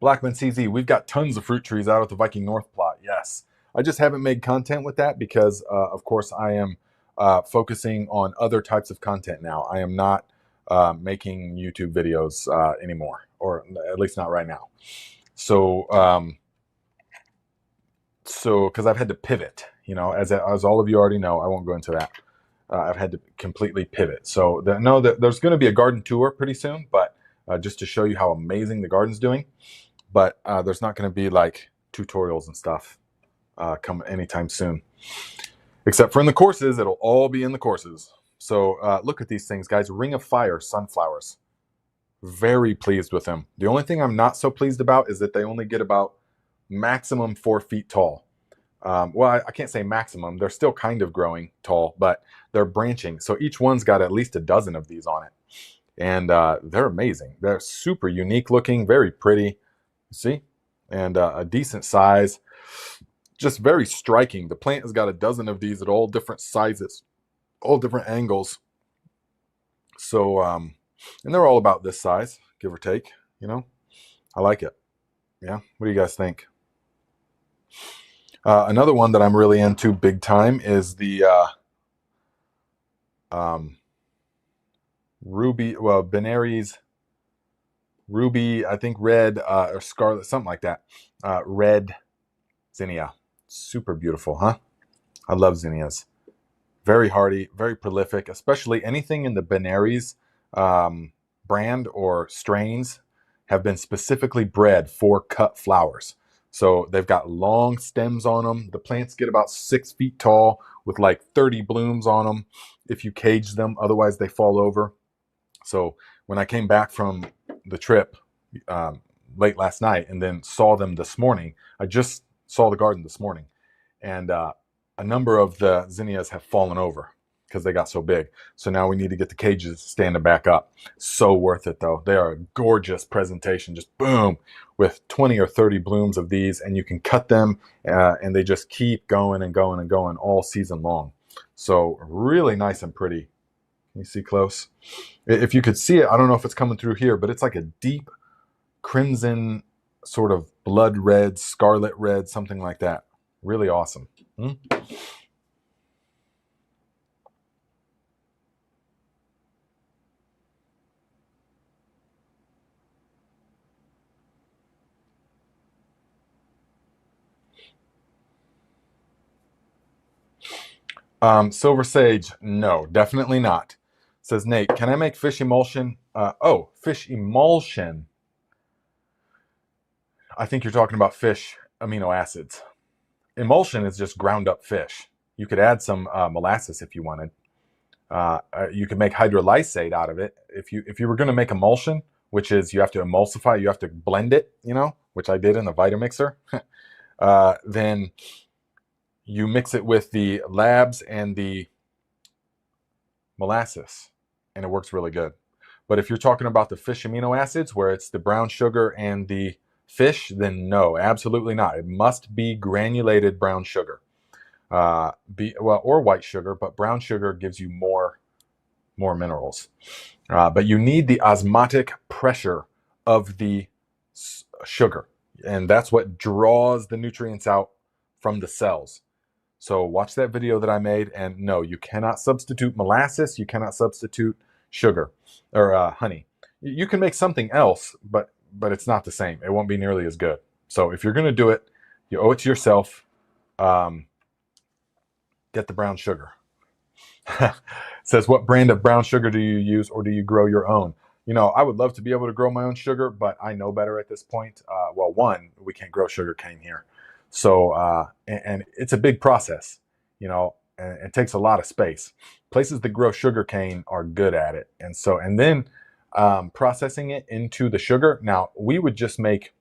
Blackman CZ, we've got tons of fruit trees out at the Viking North plot. Yes. I just haven't made content with that because, of course, I am focusing on other types of content now. I am not making YouTube videos anymore, or at least not right now. So, because I've had to pivot, as all of you already know, I won't go into that. I've had to completely pivot. So there's going to be a garden tour pretty soon, but just to show you how amazing the garden's doing. But there's not going to be like tutorials and stuff come anytime soon, except for in the courses. It'll all be in the courses. So look at these things, guys. Ring of Fire sunflowers. Very pleased with them. The only thing I'm not so pleased about is that they only get about maximum 4 feet tall. Well, I can't say maximum. They're still kind of growing tall, but they're branching. So each one's got at least a dozen of these on it. And they're amazing. They're super unique looking, very pretty. See? And a decent size. Just very striking. The plant has got a dozen of these at all different sizes, all different angles. So, and they're all about this size, give or take. I like it. Yeah. What do you guys think? Another one that I'm really into big time is the Benary's ruby, I think red or scarlet, something like that. Red zinnia. Super beautiful, huh? I love zinnias. Very hardy, very prolific, especially anything in the Benary's brand or strains have been specifically bred for cut flowers. So they've got long stems on them. The plants get about 6 feet tall with like 30 blooms on them if you cage them. Otherwise, they fall over. So when I came back from the trip late last night and then saw them this morning, I just saw the garden this morning. And a number of the zinnias have fallen over because they got so big. So now we need to get the cages standing back up. So worth it, though. They are a gorgeous presentation. Just boom, with 20 or 30 blooms of these, and you can cut them, and they just keep going and going and going all season long. So really nice and pretty. Can you see close? If you could see it, I don't know if it's coming through here, but it's like a deep crimson, sort of blood red, scarlet red, something like that. Really awesome. Silver Sage, no, definitely not. Says Nate, can I make fish emulsion? Fish emulsion. I think you're talking about fish amino acids. Emulsion is just ground up fish. You could add some molasses if you wanted. You could make hydrolysate out of it. If you were going to make emulsion, which is you have to emulsify, you have to blend it, which I did in the Vitamixer, then you mix it with the labs and the molasses, and it works really good. But if you're talking about the fish amino acids, where it's the brown sugar and the fish, then no, absolutely not. It must be granulated brown sugar, or white sugar, but brown sugar gives you more minerals. But you need the osmotic pressure of the sugar, and that's what draws the nutrients out from the cells. So watch that video that I made, and no, you cannot substitute molasses. You cannot substitute sugar or honey. You can make something else, but it's not the same. It won't be nearly as good. So if you're going to do it, you owe it to yourself. Get the brown sugar. Says, what brand of brown sugar do you use, or do you grow your own? I would love to be able to grow my own sugar, but I know better at this point. Well, one, we can't grow sugar cane here. So, and it's a big process, and it takes a lot of space. Places that grow sugar cane are good at it. And then processing it into the sugar. Now, we would just make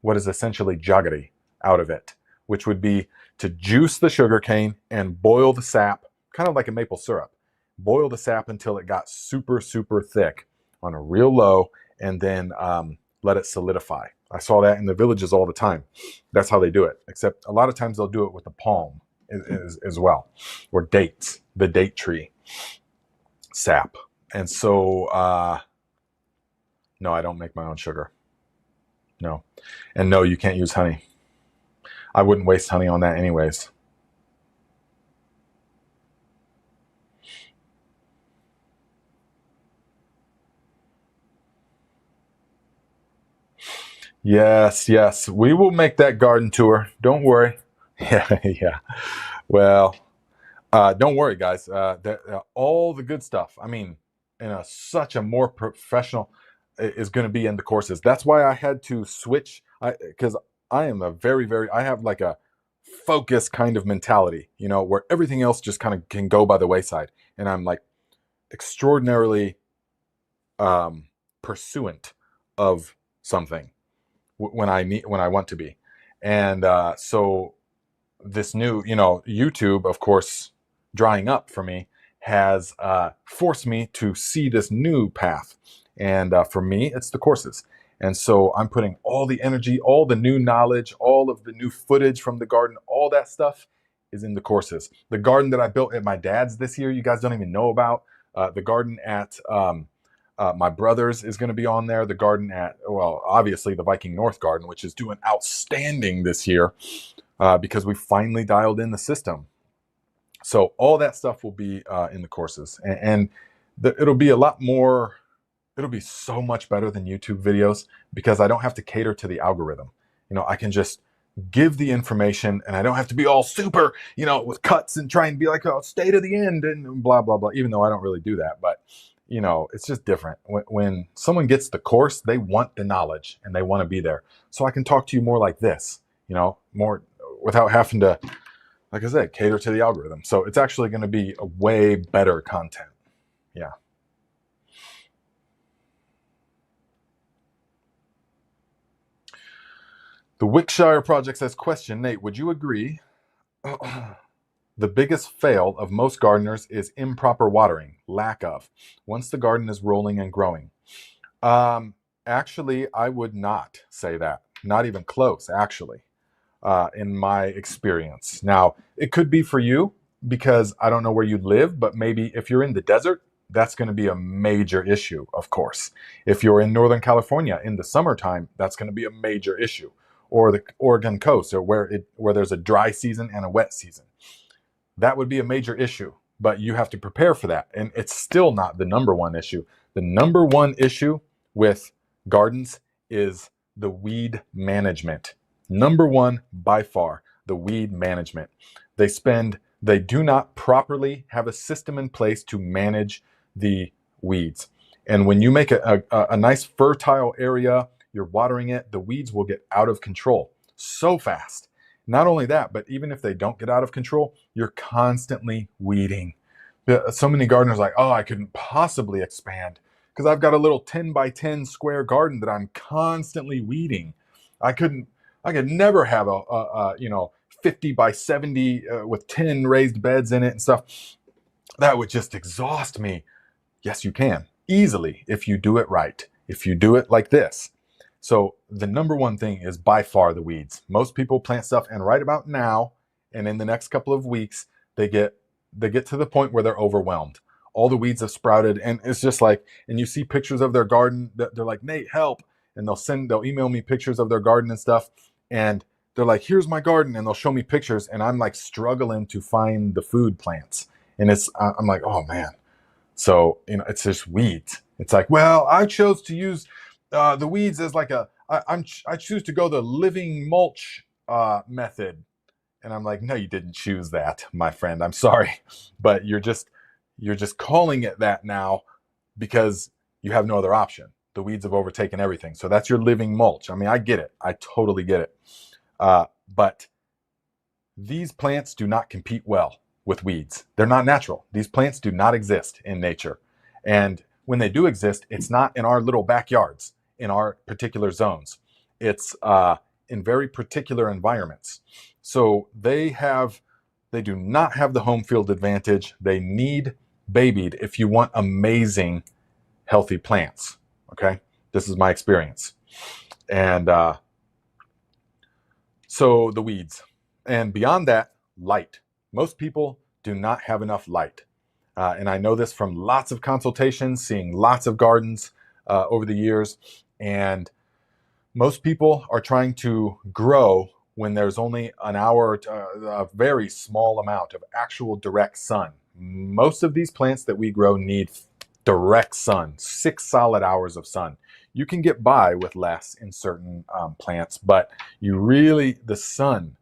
what is essentially jaggery out of it, which would be to juice the sugar cane and boil the sap, kind of like a maple syrup. Boil the sap until it got super, super thick on a real low, and then let it solidify. I saw that in the villages all the time. That's how they do it, except a lot of times they'll do it with a palm. as well, or dates, the date tree sap. And so, no, I don't make my own sugar. No. And no, you can't use honey. I wouldn't waste honey on that anyways. Yes, yes. We will make that garden tour. Don't worry. Yeah, yeah. Well, don't worry, guys. All the good stuff. I mean, such a more professional is going to be in the courses. That's why I had to switch. Because I am a very, very. I have like a focus kind of mentality, where everything else just kind of can go by the wayside, and I'm like extraordinarily pursuant of something when I want to be, and so this new, YouTube, of course, drying up for me has forced me to see this new path. And for me, it's the courses. And so I'm putting all the energy, all the new knowledge, all of the new footage from the garden, all that stuff is in the courses. The garden that I built at my dad's this year, you guys don't even know about. The garden at my brother's is going to be on there. The garden at, well, obviously the Viking North garden, which is doing outstanding this year. Because we finally dialed in the system. So all that stuff will be in the courses, and it'll be a lot more. It'll be so much better than YouTube videos because I don't have to cater to the algorithm. I can just give the information, and I don't have to be all super, with cuts and try and be like, oh, stay to the end and blah blah blah. Even though I don't really do that, but it's just different. When someone gets the course, they want the knowledge and they want to be there. So I can talk to you more like this, more without having to, like I said, cater to the algorithm. So it's actually going to be a way better content. Yeah. The Wickshire Project says, question, Nate, would you agree the biggest fail of most gardeners is improper watering, lack of, once the garden is rolling and growing? Actually, I would not say that. Not even close, actually. In my experience. Now, it could be for you because I don't know where you live, but maybe if you're in the desert, that's going to be a major issue, of course. If you're in Northern California in the summertime, that's going to be a major issue. Or the Oregon coast, or where there's a dry season and a wet season. That would be a major issue, but you have to prepare for that. And it's still not the number one issue. The number one issue with gardens is the weed management. Number one, by far, the weed management. They do not properly have a system in place to manage the weeds. And when you make a nice fertile area, you're watering it, the weeds will get out of control so fast. Not only that, but even if they don't get out of control, you're constantly weeding. So many gardeners are like, oh, I couldn't possibly expand because I've got a little 10 by 10 square garden that I'm constantly weeding. I could never have a 50 by 70 with 10 raised beds in it and stuff. That would just exhaust me. Yes, you can easily if you do it right. If you do it like this. So the number one thing is by far the weeds. Most people plant stuff, and right about now and in the next couple of weeks, they get to the point where they're overwhelmed. All the weeds have sprouted, and it's just like, and you see pictures of their garden that they're like, Nate, help. And they'll email me pictures of their garden and stuff. And they're like, here's my garden. And they'll show me pictures. And I'm like struggling to find the food plants. And I'm like, oh man. So, it's just weeds. It's like, well, I chose to use the weeds as like I choose to go the living mulch method. And I'm like, no, you didn't choose that, my friend. I'm sorry. But you're just calling it that now because you have no other option. The weeds have overtaken everything. So that's your living mulch. I mean, I get it. I totally get it. But these plants do not compete well with weeds. They're not natural. These plants do not exist in nature. And when they do exist, it's not in our little backyards, in our particular zones. It's in very particular environments. So they do not have the home field advantage. They need babied if you want amazing, healthy plants. Okay, this is my experience. And so the weeds. And beyond that, light. Most people do not have enough light. And I know this from lots of consultations, seeing lots of gardens over the years. And most people are trying to grow when there's only an hour, a very small amount of actual direct sun. Most of these plants that we grow need direct sun, 6 solid hours of sun. You can get by with less in certain plants, but the sun,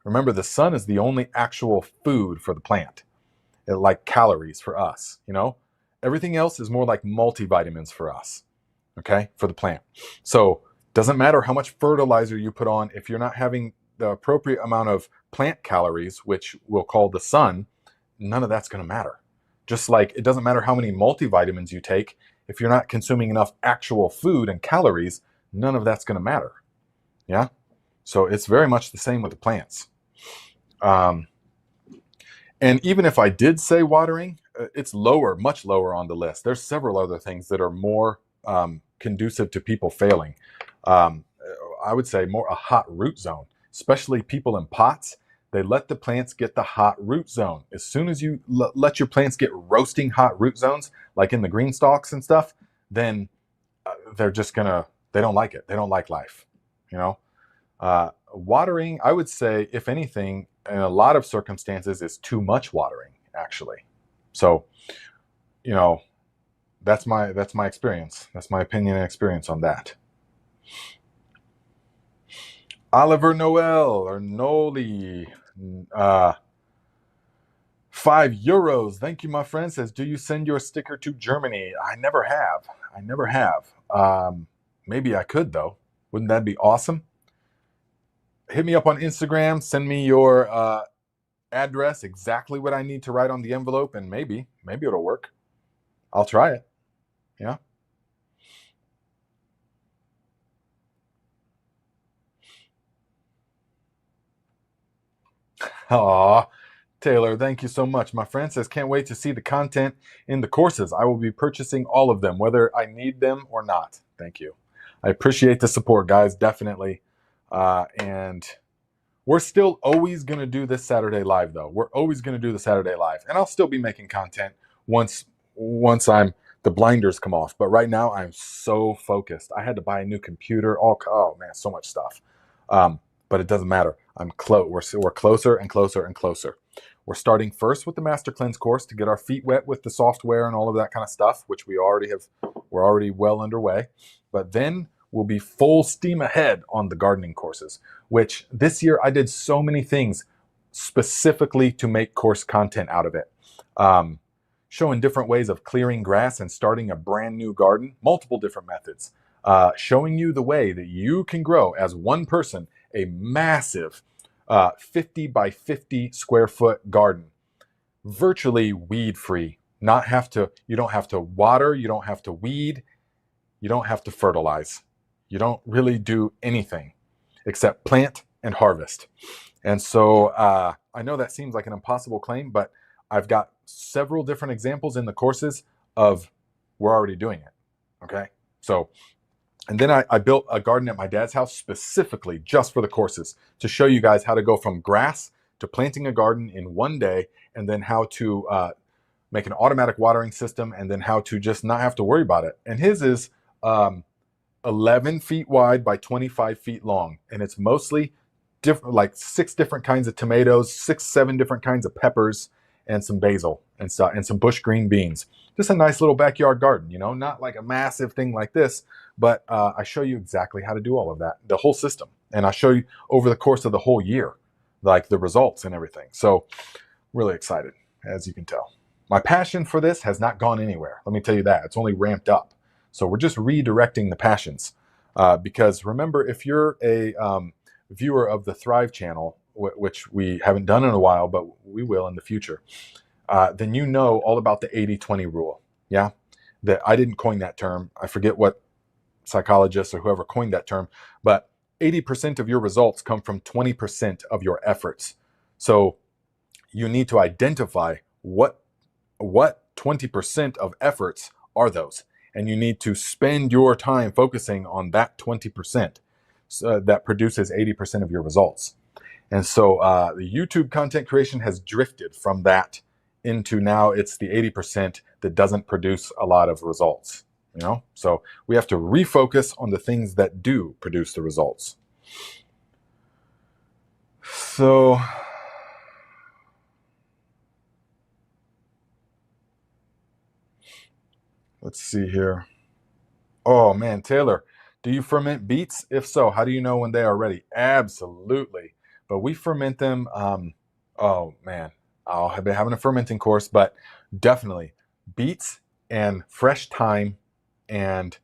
remember the sun is the only actual food for the plant. Like calories for us, everything else is more like multivitamins for us, okay, for the plant. So doesn't matter how much fertilizer you put on, if you're not having the appropriate amount of plant calories, which we'll call the sun, none of that's going to matter. Just like it doesn't matter how many multivitamins you take, if you're not consuming enough actual food and calories, none of that's going to matter. Yeah. So it's very much the same with the plants. And even if I did say watering, it's lower, much lower on the list. There's several other things that are more conducive to people failing. I would say more a hot root zone, especially people in pots. They let the plants get the hot root zone. As soon as you let your plants get roasting hot root zones, like in the green stalks and stuff, then they're just they don't like it. They don't like life, Watering, I would say, if anything, in a lot of circumstances, is too much watering, actually. So, that's my experience. That's my opinion and experience on that. Oliver Noel or Noli, €5. Thank you, my friend. Says, do you send your sticker to Germany? I never have. Maybe I could though. Wouldn't that be awesome? Hit me up on Instagram. Send me your address, exactly what I need to write on the envelope, and maybe it'll work. I'll try it. Yeah. Aw, Taylor, thank you so much. My friend says, can't wait to see the content in the courses. I will be purchasing all of them, whether I need them or not. Thank you. I appreciate the support, guys, definitely. And we're still always going to do this Saturday live, though. We're always going to do the Saturday live. And I'll still be making content once the blinders come off. But right now, I'm so focused. I had to buy a new computer. Oh man, so much stuff. But it doesn't matter. I'm close. We're closer and closer and closer. We're starting first with the Master Cleanse course to get our feet wet with the software and all of that kind of stuff, which we're already well underway. But then we'll be full steam ahead on the gardening courses, which this year I did so many things specifically to make course content out of it. Showing different ways of clearing grass and starting a brand new garden, multiple different methods. Showing you the way that you can grow as one person a massive 50 by 50 square foot garden, virtually weed free. You don't have to water, you don't have to weed, you don't have to fertilize. You don't really do anything except plant and harvest. And so I know that seems like an impossible claim, but I've got several different examples in the courses of we're already doing it. Okay. So, and then I built a garden at my dad's house specifically just for the courses to show you guys how to go from grass to planting a garden in one day, and then how to make an automatic watering system, and then how to just not have to worry about it. And his is 11 feet wide by 25 feet long. And it's mostly different, like 6 different kinds of tomatoes, 7 different kinds of peppers, and some basil and some bush green beans. Just a nice little backyard garden, not like a massive thing like this, but I show you exactly how to do all of that, the whole system. And I show you over the course of the whole year, like the results and everything. So really excited, as you can tell. My passion for this has not gone anywhere. Let me tell you that. It's only ramped up. So we're just redirecting the passions. Because remember, if you're a viewer of the Thrive channel, which we haven't done in a while, but we will in the future, then you know all about the 80-20 rule. Yeah, that I didn't coin that term. I forget what psychologist or whoever coined that term, but 80% of your results come from 20% of your efforts. So you need to identify what 20% of efforts are those, and you need to spend your time focusing on that 20% that produces 80% of your results. And so the YouTube content creation has drifted from that into now it's the 80% that doesn't produce a lot of results, you know? So we have to refocus on the things that do produce the results. So let's see here. Oh man, Taylor, do you ferment beets? If so, how do you know when they are ready? Absolutely. But we ferment them. Oh man, I'll have been having a fermenting course, but definitely beets and fresh thyme and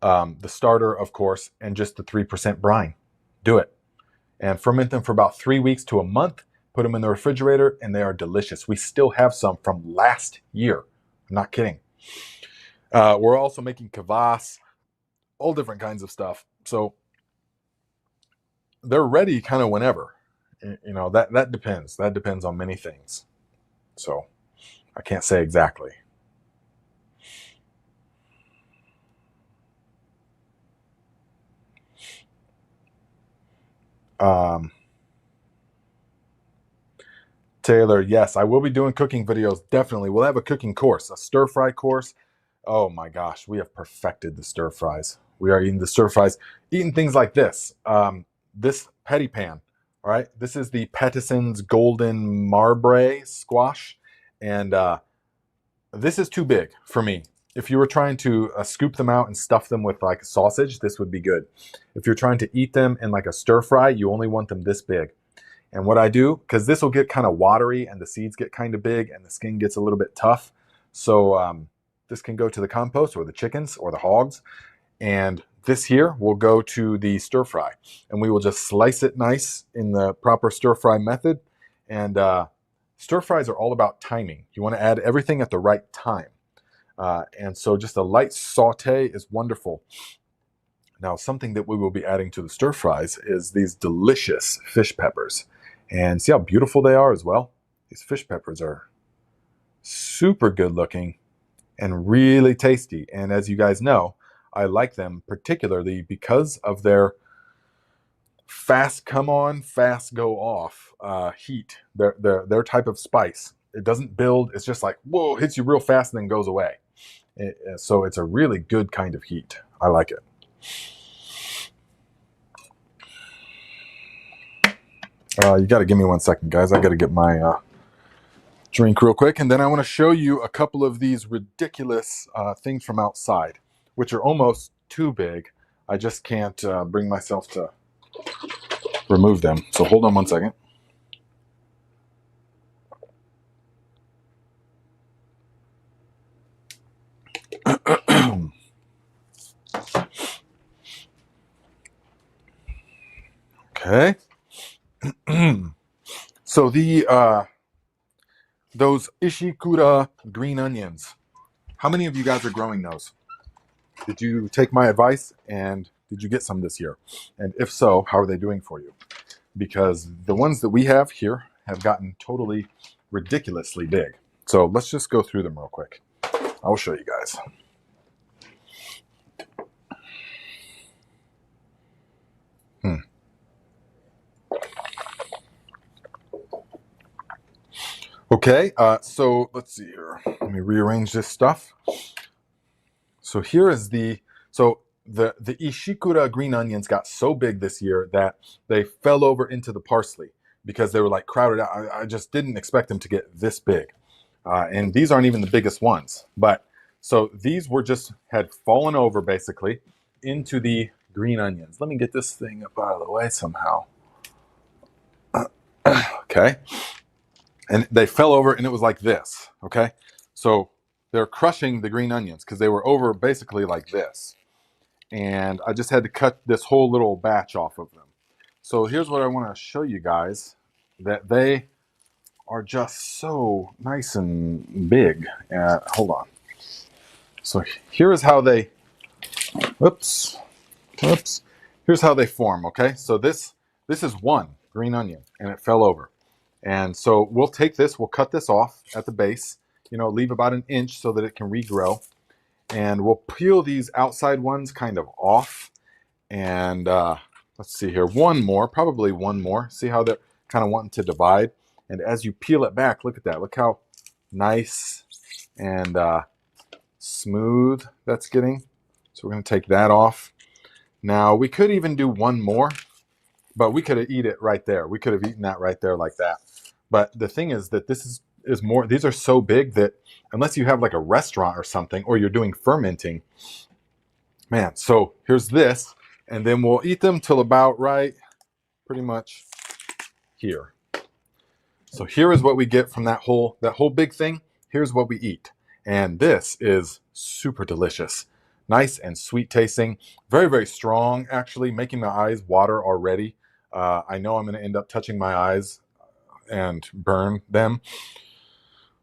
the starter, of course, and just the 3% brine. Do it. And ferment them for about 3 weeks to a month. Put them in the refrigerator, and they are delicious. We still have some from last year. I'm not kidding. We're also making kvass, all different kinds of stuff. So they're ready kind of whenever. You know, that depends. That depends on many things. So I can't say exactly. Taylor, yes, I will be doing cooking videos. Definitely. We'll have a cooking course, a stir fry course. Oh my gosh, we have perfected the stir fries. We are eating the stir fries, eating things like this. This petty pan, all right? This is the Pattison's Golden Marbre squash. And this is too big for me. If you were trying to scoop them out and stuff them with like sausage, this would be good. If you're trying to eat them in like a stir fry, you only want them this big. And what I do, because this will get kind of watery and the seeds get kind of big and the skin gets a little bit tough. So this can go to the compost or the chickens or the hogs. And this here will go to the stir fry. And we will just slice it nice in the proper stir fry method. And stir fries are all about timing. You want to add everything at the right time. And so just a light saute is wonderful. Now, something that we will be adding to the stir fries is these delicious fish peppers. And see how beautiful they are as well? These fish peppers are super good looking and really tasty. And as you guys know, I like them particularly because of their fast come on, fast go off heat. Their type of spice. It doesn't build. It's just like, whoa, hits you real fast and then goes away. So it's a really good kind of heat. I like it. You got to give me 1 second, guys. I got to get my drink real quick. And then I want to show you a couple of these ridiculous things from outside, which are almost too big. I just can't bring myself to remove them. So hold on 1 second. Okay. So those Ishikura green onions, how many of you guys are growing those? Did you take my advice and did you get some this year? And if so, how are they doing for you? Because the ones that we have here have gotten totally ridiculously big. So let's just go through them real quick. I'll show you guys. Okay, so let's see here. Let me rearrange this stuff. So here is the Ishikura green onions got so big this year that they fell over into the parsley because they were like crowded out. I just didn't expect them to get this big. And these aren't even the biggest ones. But so these were just had fallen over basically into the green onions. Let me get this thing up out of the way somehow. Okay. And they fell over and it was like this. Okay. So they're crushing the green onions because they were over basically like this. And I just had to cut this whole little batch off of them. So here's what I want to show you guys, that they are just so nice and big. Hold on. So here is how they, whoops. Here's how they form, okay? So this is one green onion and it fell over. And so we'll take this, we'll cut this off at the base, leave about 1 inch so that it can regrow. And we'll peel these outside ones kind of off. And let's see here, one more, probably one more. See how they're kind of wanting to divide. And as you peel it back, look at that. Look how nice and smooth that's getting. So we're going to take that off. Now we could even do one more, but we could have eaten it right there. We could have eaten that right there like that. But the thing is that this is more, these are so big that unless you have like a restaurant or something, or you're doing fermenting, man. So here's this, and then we'll eat them till about right, pretty much here. So here is what we get from that whole big thing. Here's what we eat. And this is super delicious. Nice and sweet tasting. Very, very strong, actually, making my eyes water already. I know I'm going to end up touching my eyes and burn them,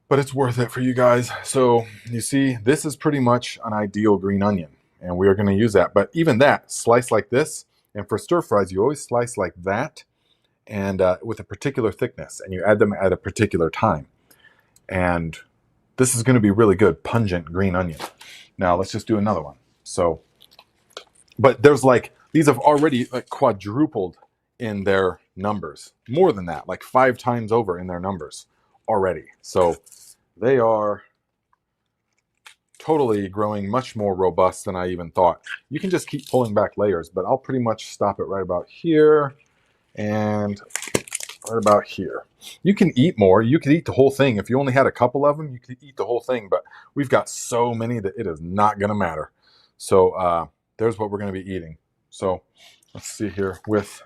but it's worth it for you guys. So you see, this is pretty much an ideal green onion, and we are going to use that. But even that, slice like this, and for stir fries, you always slice like that, and with a particular thickness, and you add them at a particular time. And this is going to be really good, pungent green onion. Now let's just do another one. So, but there's like, these have already like quadrupled in their numbers, more than that, like 5 times over in their numbers already. So they are totally growing much more robust than I even thought. You can just keep pulling back layers, but I'll pretty much stop it right about here and right about here. You can eat more. You could eat the whole thing. If you only had a couple of them, you could eat the whole thing, but we've got so many that it is not going to matter. So there's what we're going to be eating. So let's see here with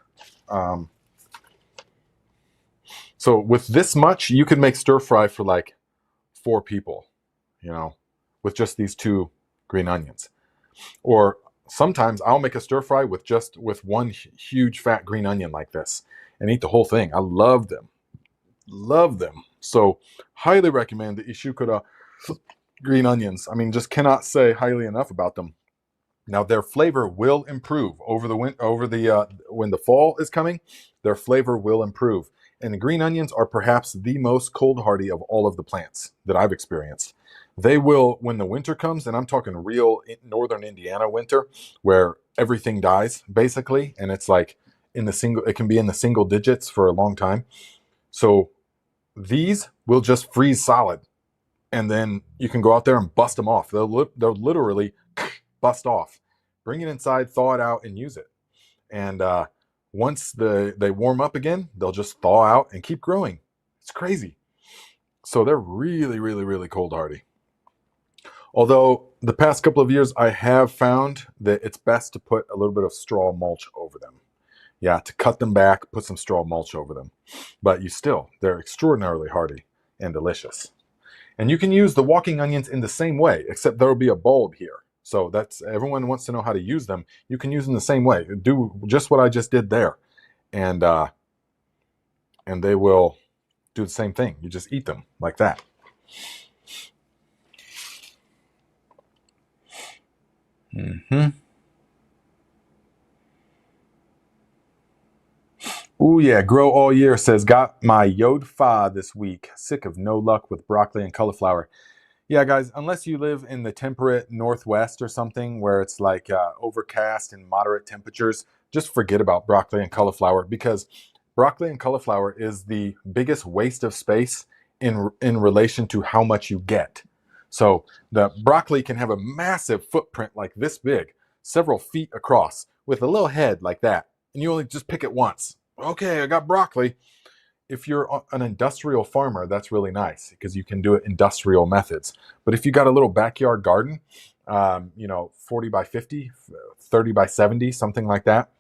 so with this much, you could make stir fry for like 4 people, you know, with just these 2 green onions. Or sometimes I'll make a stir fry with one huge fat green onion like this and eat the whole thing. I love them. Love them. So highly recommend the Ishikura green onions. I mean, just cannot say highly enough about them. Now their flavor will improve over the when the fall is coming. Their flavor will improve, and the green onions are perhaps the most cold hardy of all of the plants that I've experienced. They will, when the winter comes, and I'm talking real northern Indiana winter, where everything dies basically, and it's like it can be in the single digits for a long time. So these will just freeze solid, and then you can go out there and bust them off. They'll literally bust off. Bring it inside, thaw it out, and use it. And once they warm up again, they'll just thaw out and keep growing. It's crazy. So they're really, really, really cold hardy. Although the past couple of years, I have found that it's best to put a little bit of straw mulch over them. Yeah, to cut them back, put some straw mulch over them. But they're extraordinarily hardy and delicious. And you can use the walking onions in the same way, except there will be a bulb here. So everyone wants to know how to use them. You can use them the same way. Do just what I just did there. And they will do the same thing. You just eat them like that. Ooh, yeah, grow all year says, got my Yod Fa this week. Sick of no luck with broccoli and cauliflower. Yeah, guys, unless you live in the temperate Northwest or something where it's like overcast and moderate temperatures, just forget about broccoli and cauliflower, because broccoli and cauliflower is the biggest waste of space in relation to how much you get. So the broccoli can have a massive footprint like this big, several feet across, with a little head like that, and you only just pick it once. Okay, I got broccoli. If you're an industrial farmer, that's really nice because you can do it industrial methods. But if you got a little backyard garden, 40 by 50, 30 by 70, something like that,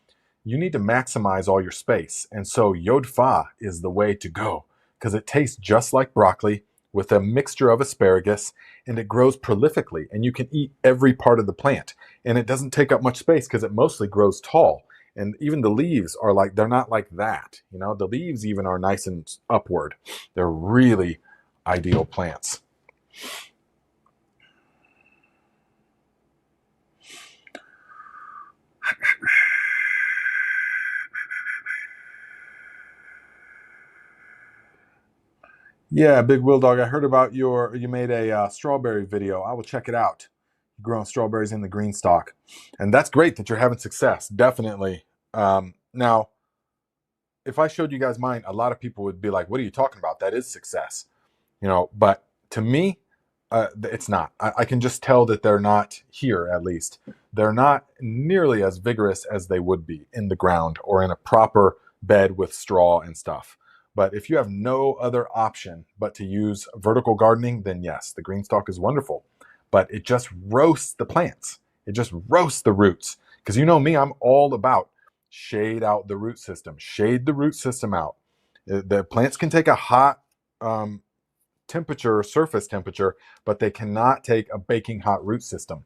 you need to maximize all your space. And so Yod Fa is the way to go because it tastes just like broccoli with a mixture of asparagus, and it grows prolifically, and you can eat every part of the plant. And it doesn't take up much space because it mostly grows tall. And even the leaves are they're not like that. The leaves even are nice and upward. They're really ideal plants. Yeah, Big Will Dog, I heard about you made a strawberry video. I will check it out. Growing strawberries in the green stalk. And that's great that you're having success. Definitely Now, if I showed you guys mine, a lot of people would be like, what are you talking about? That is success. But to me, it's not. I can just tell that they're not here, at least. They're not nearly as vigorous as they would be in the ground or in a proper bed with straw and stuff. But if you have no other option but to use vertical gardening, then yes, the green stalk is wonderful. But it just roasts the plants. It just roasts the roots. Because you know me, I'm all about shade out the root system. Shade the root system out. The plants can take a hot temperature, surface temperature, but they cannot take a baking hot root system.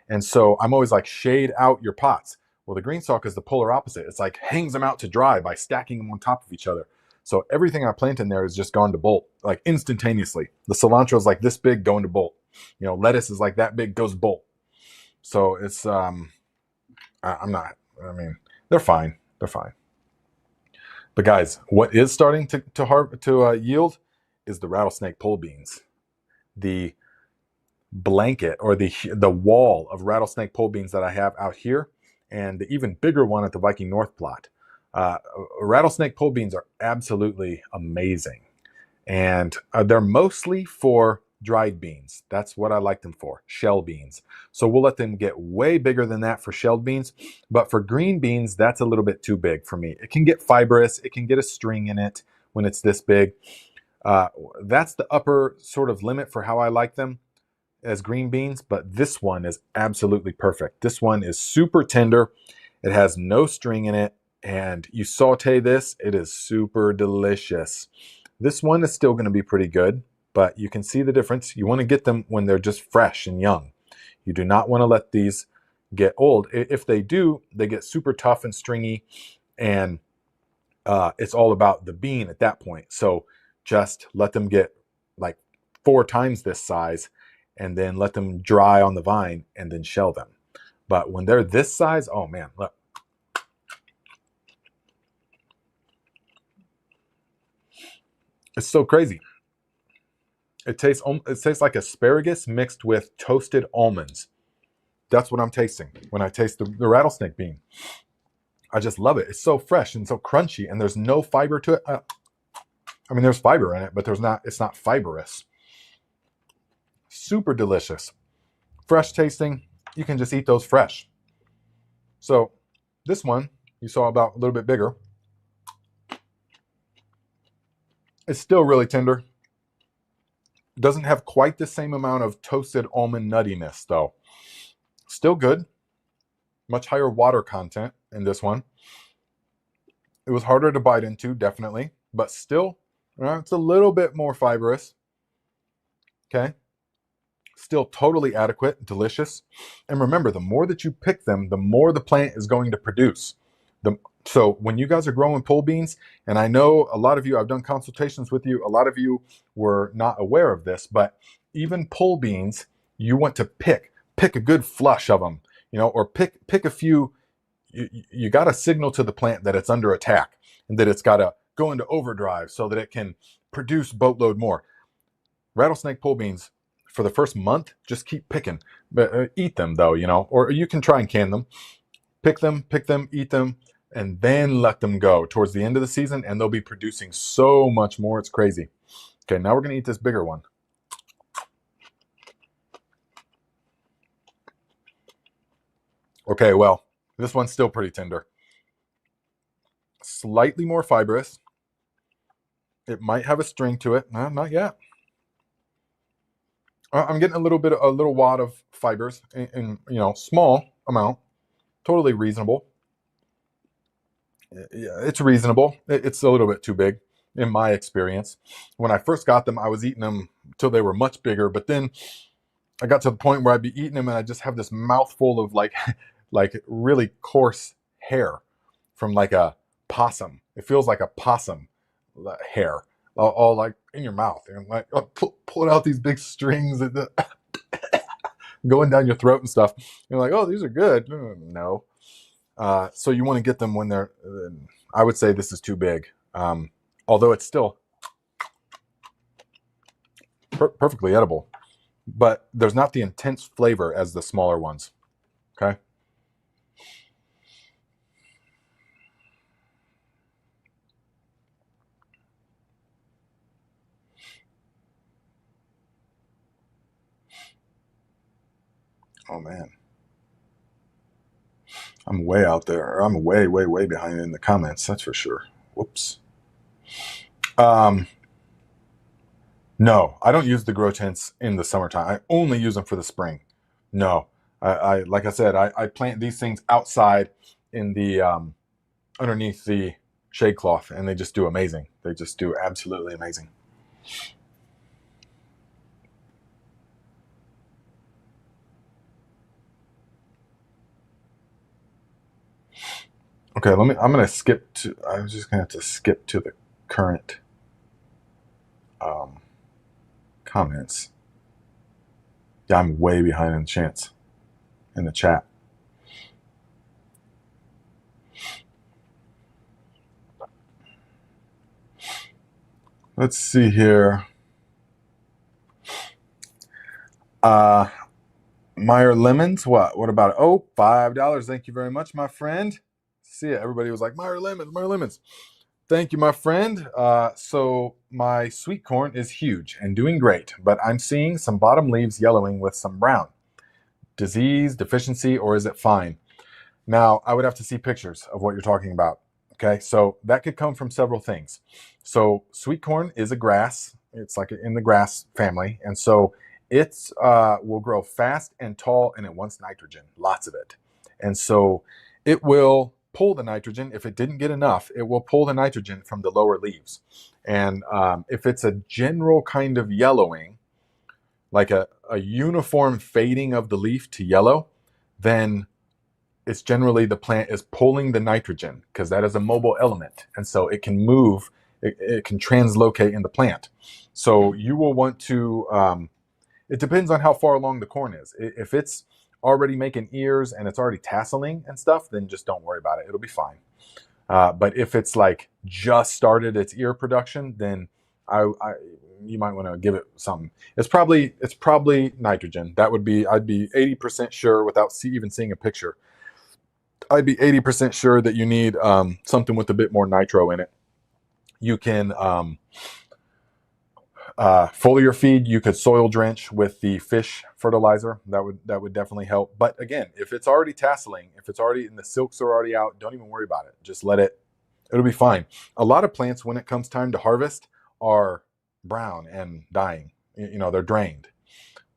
And so I'm always like, shade out your pots. Well, the green stalk is the polar opposite. It's like hangs them out to dry by stacking them on top of each other. So everything I plant in there is just gone to bolt, like instantaneously. The cilantro is like this big, going to bolt. Lettuce is like that big, goes bolt. So it's they're fine. They're fine. But guys, what is starting to yield is the rattlesnake pole beans. The blanket or the wall of rattlesnake pole beans that I have out here, and the even bigger one at the Viking North plot. Rattlesnake pole beans are absolutely amazing, and they're mostly for dried beans. That's what I like them for, shell beans. So we'll let them get way bigger than that for shelled beans, but for green beans, that's a little bit too big for me. It can get fibrous, it can get a string in it when it's this big. That's the upper sort of limit for how I like them as green beans, but this one is absolutely perfect. This one is super tender. It has no string in it, and you saute this, it is super delicious. This one is still going to be pretty good, but you can see the difference. You want to get them when they're just fresh and young. You do not want to let these get old. If they do, they get super tough and stringy, and it's all about the bean at that point. So just let them get like 4 times this size, and then let them dry on the vine and then shell them. But when they're this size, oh man, look. It's so crazy. It tastes like asparagus mixed with toasted almonds. That's what I'm tasting when I taste the rattlesnake bean. I just love it. It's so fresh and so crunchy, and there's no fiber to it. There's fiber in it, but it's not fibrous. Super delicious. Fresh tasting. You can just eat those fresh. So this one you saw about a little bit bigger. It's still really tender. Doesn't have quite the same amount of toasted almond nuttiness though. Still good. Much higher water content in this one. It was harder to bite into, definitely, but still, it's a little bit more fibrous. Okay. Still totally adequate, delicious. And remember, the more that you pick them, the more the plant is going to produce. So when you guys are growing pole beans, and I know a lot of you, I've done consultations with you, a lot of you were not aware of this, but even pole beans, you want to pick a good flush of them, or pick a few. You got to signal to the plant that it's under attack and that it's got to go into overdrive so that it can produce boatload more. Rattlesnake pole beans, for the first month, just keep picking, but eat them though, or you can try and can them. Pick them, eat them, and then let them go towards the end of the season, and they'll be producing so much more. It's crazy. Okay, now we're going to eat this bigger one. Okay, well, this one's still pretty tender. Slightly more fibrous. It might have a string to it. No, not yet. I'm getting a little wad of fibers in small amount. Totally reasonable. It's reasonable. It's a little bit too big in my experience. When I first got them, I was eating them till they were much bigger, but then I got to the point where I'd be eating them and I just have this mouthful of like really coarse hair from like a possum. It feels like a possum hair all like in your mouth, and like pulling out these big strings and going down your throat and stuff. You're like, oh, these are good. No. So you want to get them when they're, I would say this is too big. Although it's still perfectly edible, but there's not the intense flavor as the smaller ones. Okay. Oh man, I'm way out there. I'm way, way, way behind in the comments. That's for sure. Whoops. Um, no, I don't use the grow tents in the summertime. I only use them for the spring. No, I like I said, I plant these things outside in the underneath the shade cloth, and they just do amazing. They just do absolutely amazing. Okay, I'm gonna skip to. I was just gonna have to skip to the current um, comments. Yeah, I'm way behind in chance in the chat. Let's see here. Meyer Lemons, what? What about it? Oh, $5. Thank you very much, my friend. See it. Everybody was like, Meyer Lemons, Meyer Lemons. Thank you, my friend. So my sweet corn is huge and doing great, but I'm seeing some bottom leaves yellowing with some brown. Disease, deficiency, or is it fine? Now, I would have to see pictures of what you're talking about. Okay, so that could come from several things. So sweet corn is a grass. It's like in the grass family, and so it's will grow fast and tall, and it wants nitrogen, lots of it. And so it will pull the nitrogen. If it didn't get enough, it will pull the nitrogen from the lower leaves. And if it's a general kind of yellowing, like a uniform fading of the leaf to yellow, then it's generally the plant is pulling the nitrogen, because that is a mobile element, and so it can move, it can translocate in the plant. So you will want to it depends on how far along the corn is. If it's already making ears and it's already tasseling and stuff, then just don't worry about it, it'll be fine. But if it's like just started its ear production, then you might want to give it something. It's probably nitrogen. That would be, I'd be 80% sure without even seeing a picture. I'd be 80% sure that you need something with a bit more nitro in it. You can foliar feed. You could soil drench with the fish fertilizer. That would definitely help. But again, if it's already tasseling, if it's already, and the silks are already out, don't even worry about it. Just let it. It'll be fine. A lot of plants, when it comes time to harvest, are brown and dying. You know, they're drained.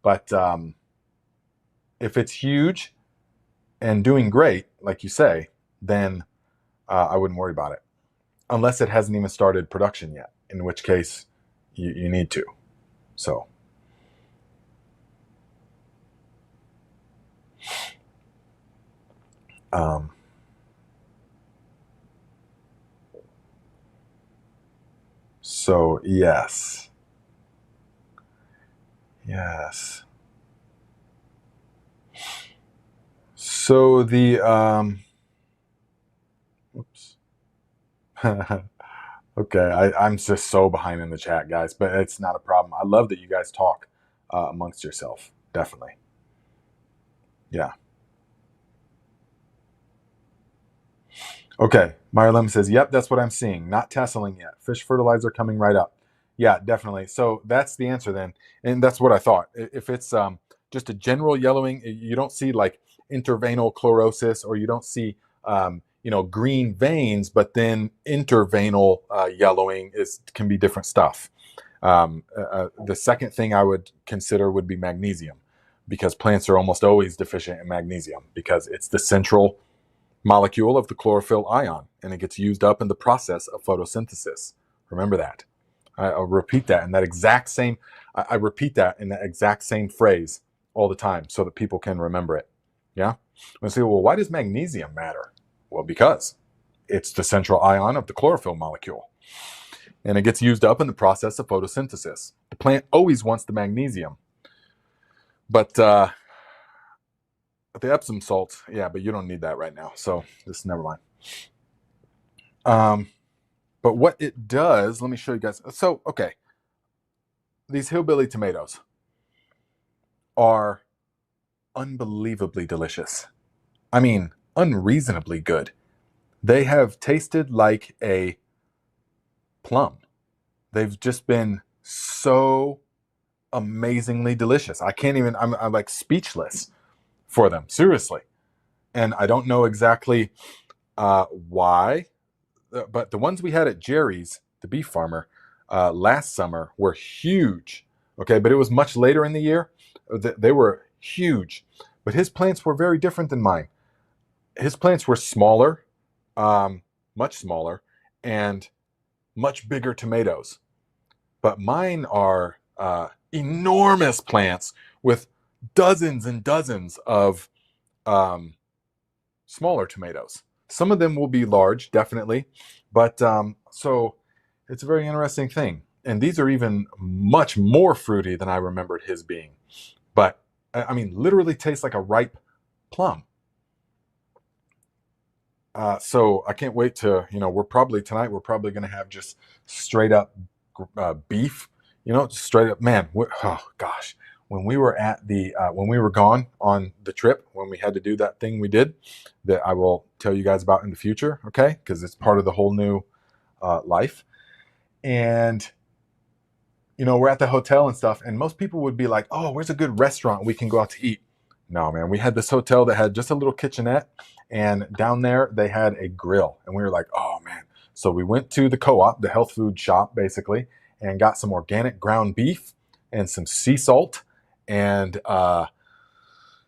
But if it's huge and doing great, like you say, then I wouldn't worry about it, unless it hasn't even started production yet, in which case you need to. So so yes. So the oops. Okay, I'm just so behind in the chat, guys, but it's not a problem. I love that you guys talk amongst yourself. Definitely. Yeah. Okay. Meyer Lemon says, yep, that's what I'm seeing. Not tasseling yet. Fish fertilizer coming right up. Yeah, definitely. So that's the answer then. And that's what I thought. If it's just a general yellowing, you don't see like interveinal chlorosis, or you don't see green veins, but then interveinal yellowing can be different stuff. The second thing I would consider would be magnesium, because plants are almost always deficient in magnesium, because it's the central molecule of the chlorophyll ion, and it gets used up in the process of photosynthesis. Remember that. I'll repeat that in that exact same. I repeat that in that exact same phrase all the time, so that people can remember it. Yeah. And say, well, why does magnesium matter? Well, because it's the central ion of the chlorophyll molecule, and it gets used up in the process of photosynthesis. The plant always wants the magnesium, but the Epsom salts, yeah, but you don't need that right now, so just never mind. But what it does, let me show you guys. So, okay, these hillbilly tomatoes are unbelievably delicious. I mean, unreasonably good. They have tasted like a plum. They've just been so amazingly delicious. I can't even, I'm like speechless for them, seriously. And I don't know exactly why, but the ones we had at Jerry's, the beef farmer, last summer were huge. Okay, but it was much later in the year. They were huge, but his plants were very different than mine. His plants were smaller, much smaller, and much bigger tomatoes. But mine are enormous plants with dozens and dozens of smaller tomatoes. Some of them will be large, definitely, but so it's a very interesting thing. And these are even much more fruity than I remembered his being. But I mean, literally tastes like a ripe plum. So I can't wait to, we're probably going to have just straight up beef, straight up, man. Oh gosh, when we were when we were gone on the trip, when we had to do that thing we did, that I will tell you guys about in the future, okay? Because it's part of the whole new life. And we're at the hotel and stuff, and most people would be like, "Oh, where's a good restaurant we can go out to eat?" No, man, we had this hotel that had just a little kitchenette, and down there they had a grill, and we were like, "Oh man!" So we went to the co-op, the health food shop, basically, and got some organic ground beef and some sea salt and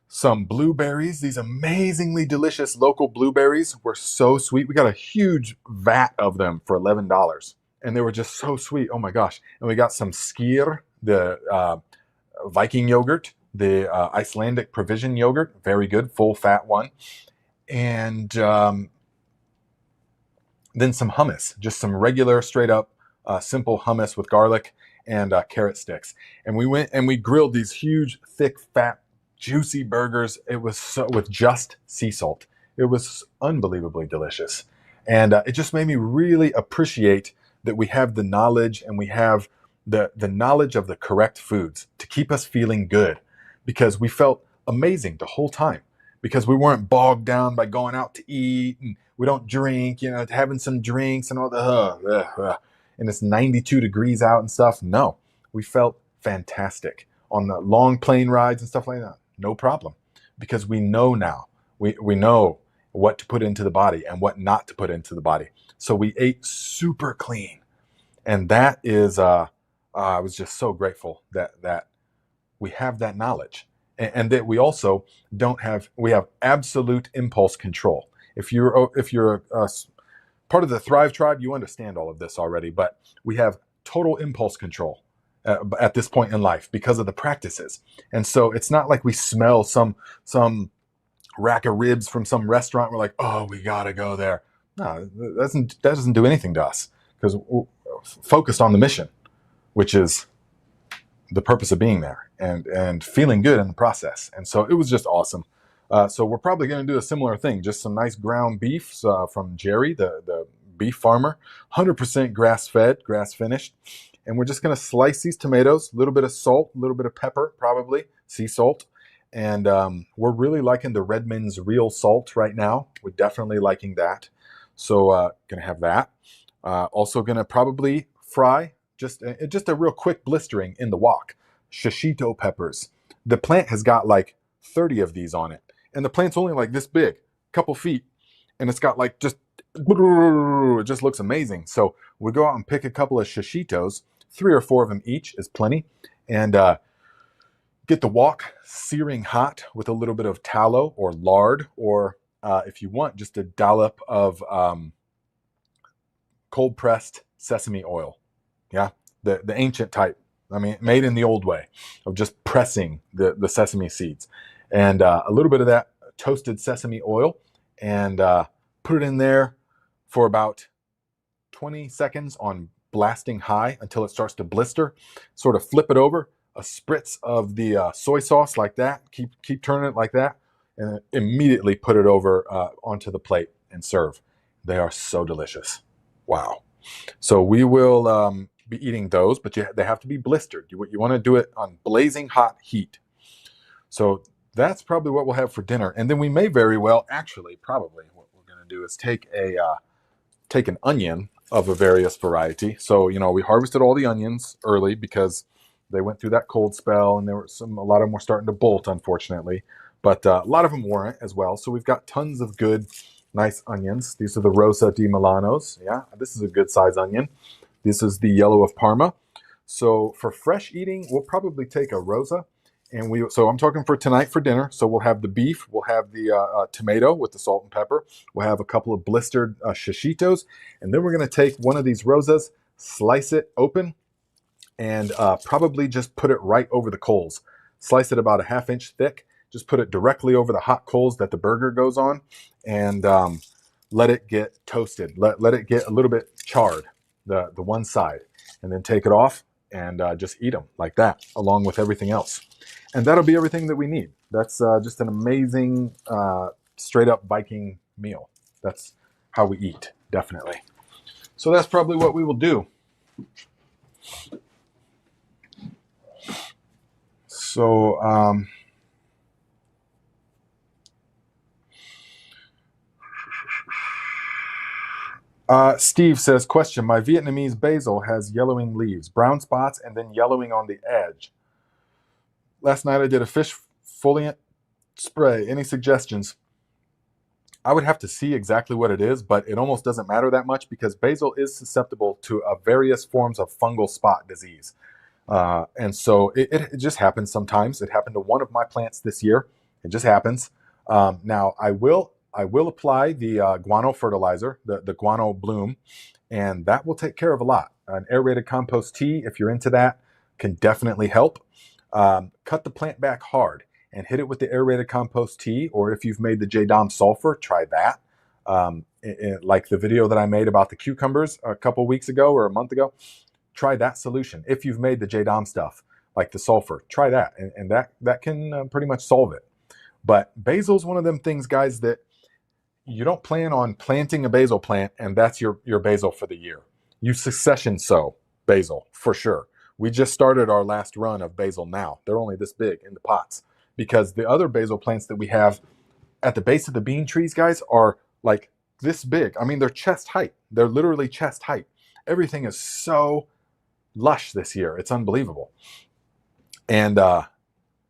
some blueberries. These amazingly delicious local blueberries were so sweet. We got a huge vat of them for $11, and they were just so sweet. Oh my gosh! And we got some skyr, the Viking yogurt, the Icelandic provision yogurt, very good, full fat one, and then some hummus, just some regular, straight up, simple hummus with garlic and carrot sticks. And we went and we grilled these huge, thick, fat, juicy burgers. It was with just sea salt. It was unbelievably delicious, and it just made me really appreciate that we have the knowledge and we have the knowledge of the correct foods to keep us feeling good, because we felt amazing the whole time, because we weren't bogged down by going out to eat, and we don't drink, having some drinks and all the and it's 92 degrees out and stuff. No, we felt fantastic on the long plane rides and stuff like that. No problem, because we know now. We know what to put into the body and what not to put into the body. So we ate super clean, and that is I was just so grateful that we have that knowledge, and that we also we have absolute impulse control. If you're a part of the Thrive Tribe, you understand all of this already, but we have total impulse control at this point in life because of the practices. And so it's not like we smell some rack of ribs from some restaurant. We're like, oh, we gotta go there. No, that doesn't do anything to us, because we're focused on the mission, which is the purpose of being there and feeling good in the process. And so it was just awesome. So we're probably going to do a similar thing, just some nice ground beef from Jerry, the beef farmer, 100% grass-fed, grass-finished. And we're just going to slice these tomatoes, a little bit of salt, a little bit of pepper, probably, sea salt. And we're really liking the Redmond's real salt right now. We're definitely liking that. So going to have that. Also going to probably fry just a real quick blistering in the wok. Shishito peppers. The plant has got like 30 of these on it. And the plant's only like this big, couple feet. And it's got like it just looks amazing. So we go out and pick a couple of shishitos. 3 or 4 of them each is plenty. And get the wok searing hot with a little bit of tallow or lard, or if you want, just a dollop of cold pressed sesame oil. Yeah, the ancient type. I mean, made in the old way of just pressing the sesame seeds, and a little bit of that toasted sesame oil, and put it in there for about 20 seconds on blasting high until it starts to blister. Sort of flip it over, a spritz of the soy sauce like that. Keep turning it like that, and immediately put it over onto the plate and serve. They are so delicious. Wow. So we will be eating those, but they have to be blistered. You want to do it on blazing hot heat. So that's probably what we'll have for dinner. And then we may very well, actually, probably what we're going to do is take an onion of a various variety. So, we harvested all the onions early because they went through that cold spell, and a lot of them were starting to bolt, unfortunately. but a lot of them weren't as well. So we've got tons of good, nice onions. These are the Rosa di Milanos. Yeah, this is a good size onion. This is the yellow of Parma. So for fresh eating, we'll probably take a Rosa. And so I'm talking for tonight for dinner. So we'll have the beef, we'll have the tomato with the salt and pepper. We'll have a couple of blistered shishitos. And then we're going to take one of these Rosas, slice it open, and probably just put it right over the coals. Slice it about a 1/2 inch thick. Just put it directly over the hot coals that the burger goes on, and let it get toasted. Let it get a little bit charred, the one side, and then take it off and just eat them like that, along with everything else. And that'll be everything that we need. That's just an amazing, straight up Viking meal. That's how we eat, definitely. So that's probably what we will do. So, Steve says, question, my Vietnamese basil has yellowing leaves, brown spots, and then yellowing on the edge. Last night I did a fish foliant spray. Any suggestions? I would have to see exactly what it is, but it almost doesn't matter that much because basil is susceptible to various forms of fungal spot disease. And so it just happens sometimes. It happened to one of my plants this year. It just happens. Now I will apply the guano fertilizer, the guano bloom, and that will take care of a lot. An aerated compost tea, if you're into that, can definitely help. Cut the plant back hard and hit it with the aerated compost tea, or if you've made the JDOM sulfur, try that. Like the video that I made about the cucumbers a couple weeks ago or a month ago, try that solution. If you've made the JDOM stuff, like the sulfur, try that, and that can pretty much solve it. But basil is one of them things, guys, that you don't plan on planting a basil plant and that's your basil for the year. You succession sow basil for sure. We just started our last run of basil now. They're only this big in the pots because the other basil plants that we have at the base of the bean trees, guys, are like this big. I mean, they're chest height. They're literally chest height. Everything is so lush this year. It's unbelievable. And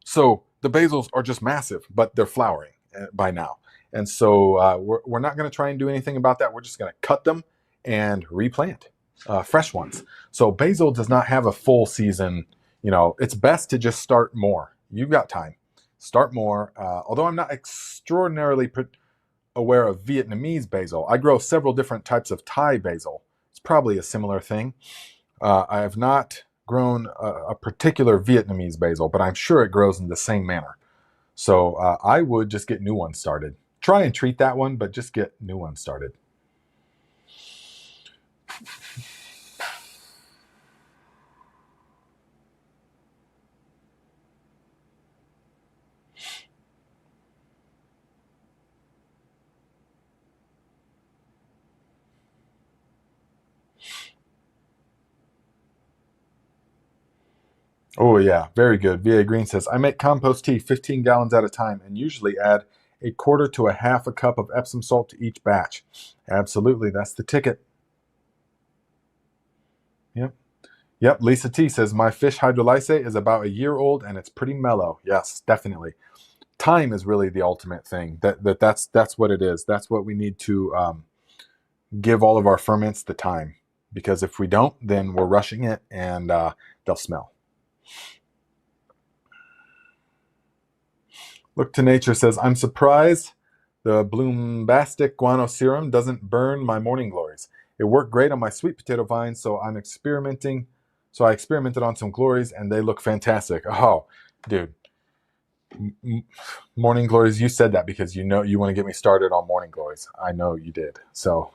so the basils are just massive, but they're flowering by now. And so we're not going to try and do anything about that. We're just going to cut them and replant fresh ones. So basil does not have a full season. You know, it's best to just start more. You've got time. Start more. Although I'm not extraordinarily aware of Vietnamese basil, I grow several different types of Thai basil. It's probably a similar thing. I have not grown a particular Vietnamese basil, but I'm sure it grows in the same manner. So I would just get new ones started. Try and treat that one, but just get new ones started. Oh yeah, very good. VA Green says, I make compost tea 15 gallons at a time and usually add 1/4 to 1/2 cup of Epsom salt to each batch. Absolutely, that's the ticket. Yep. Lisa T says, my fish hydrolysate is about a year old and it's pretty mellow. Yes, definitely. Time is really the ultimate thing. That's what it is. That's what we need to give all of our ferments the time. Because if we don't, then we're rushing it and they'll smell. Look to Nature says, I'm surprised the Bloombastic guano serum doesn't burn my morning glories. It worked great on my sweet potato vines, so I experimented on some glories and they look fantastic. Oh, dude. Morning glories, you said that because you know you want to get me started on morning glories. I know you did. So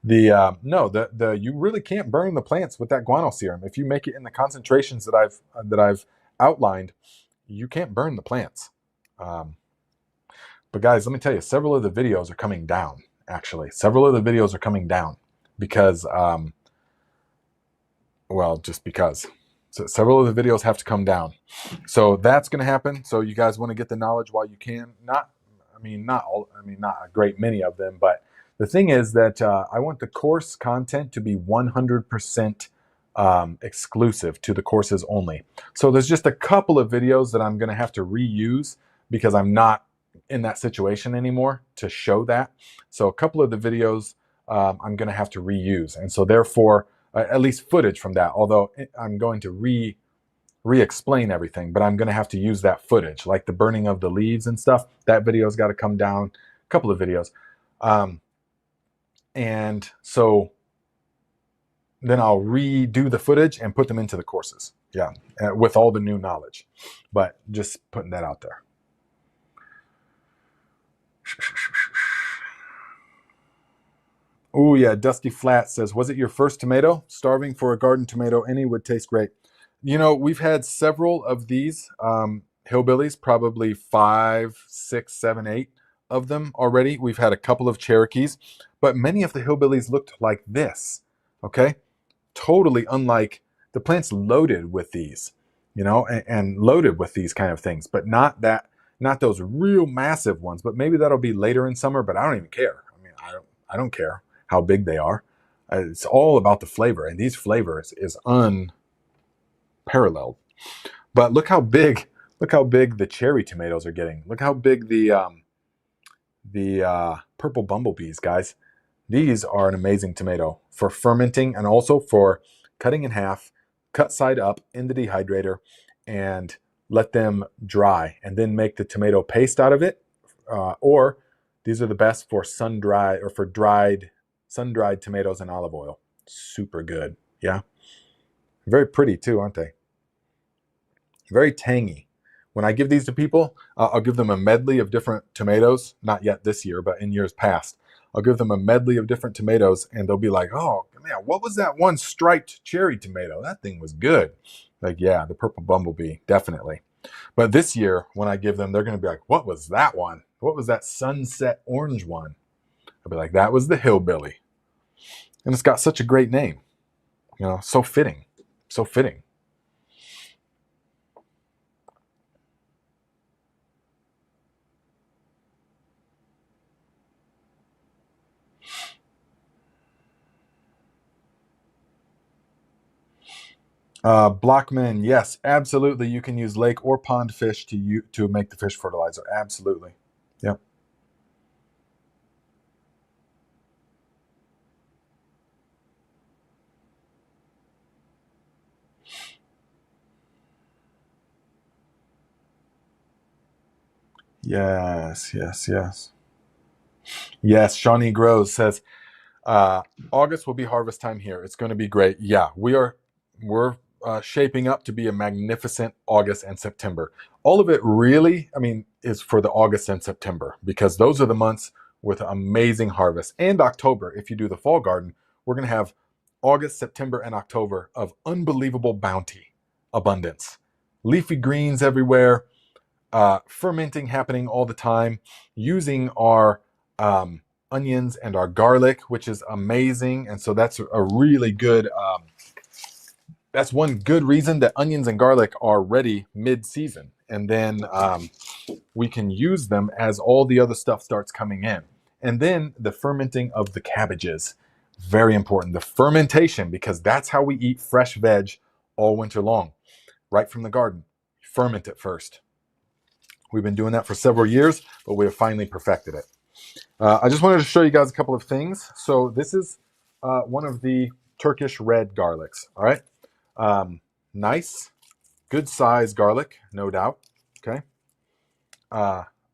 you really can't burn the plants with that guano serum. If you make it in the concentrations that I've outlined, you can't burn the plants. But guys, let me tell you, several of the videos are coming down. Actually, several of the videos are coming down because, just because. So several of the videos have to come down. So that's going to happen. So you guys want to get the knowledge while you can. Not a great many of them, but the thing is that I want the course content to be 100% exclusive to the courses only. So there's just a couple of videos that I'm going to have to reuse because I'm not in that situation anymore to show that. So a couple of the videos I'm going to have to reuse. And so therefore, at least footage from that, although I'm going to re-explain everything, but I'm going to have to use that footage, like the burning of the leaves and stuff. That video's got to come down, a couple of videos. And so then I'll redo the footage and put them into the courses. Yeah, with all the new knowledge. But just putting that out there. Oh yeah, Dusty Flat says, was it your first tomato? Starving for a garden tomato, any would taste great. You know, we've had several of these hillbillies, probably 5, 6, 7, 8 of them already. We've had a couple of Cherokees, but many of the hillbillies looked like this, okay? Totally unlike, the plant's loaded with these, you know, and loaded with these kind of things, but not those real massive ones. But maybe that'll be later in summer, but I don't even care. I mean, I don't care how big they are. It's all about the flavor, and these flavors is unparalleled. But look how big the cherry tomatoes are getting. Look how big the purple bumblebees, guys. These are an amazing tomato for fermenting and also for cutting in half, cut side up in the dehydrator, and let them dry, and then make the tomato paste out of it. Or these are the best for sun-dried or for sun-dried tomatoes and olive oil. Super good. Yeah. Very pretty too, aren't they? Very tangy. When I give these to people, I'll give them a medley of different tomatoes. Not yet this year, but in years past. I'll give them a medley of different tomatoes, and they'll be like, oh, man, what was that one striped cherry tomato? That thing was good. Like, yeah, the purple bumblebee, definitely. But this year, when I give them, they're going to be like, what was that one? What was that sunset orange one? I'll be like, that was the hillbilly. And it's got such a great name. You know, so fitting. So fitting. Blockman, yes, absolutely. You can use lake or pond fish to make the fish fertilizer. Absolutely. Yep. Yes, yes, yes. Yes, Shawnee Grows says, August will be harvest time here. It's going to be great. Yeah, we're shaping up to be a magnificent August and September. All of it really, I mean, is for the August and September, because those are the months with amazing harvest. And October, if you do the fall garden, we're going to have August, September, and October of unbelievable bounty, abundance. Leafy greens everywhere, fermenting happening all the time, using our onions and our garlic, which is amazing. And so that's a really good, that's one good reason that onions and garlic are ready mid-season. And then we can use them as all the other stuff starts coming in. And then the fermenting of the cabbages, very important. The fermentation, because that's how we eat fresh veg all winter long, right from the garden. Ferment it first. We've been doing that for several years, but we have finally perfected it. I just wanted to show you guys a couple of things. So this is one of the Turkish red garlics. All right. Nice, good size garlic, no doubt. Okay.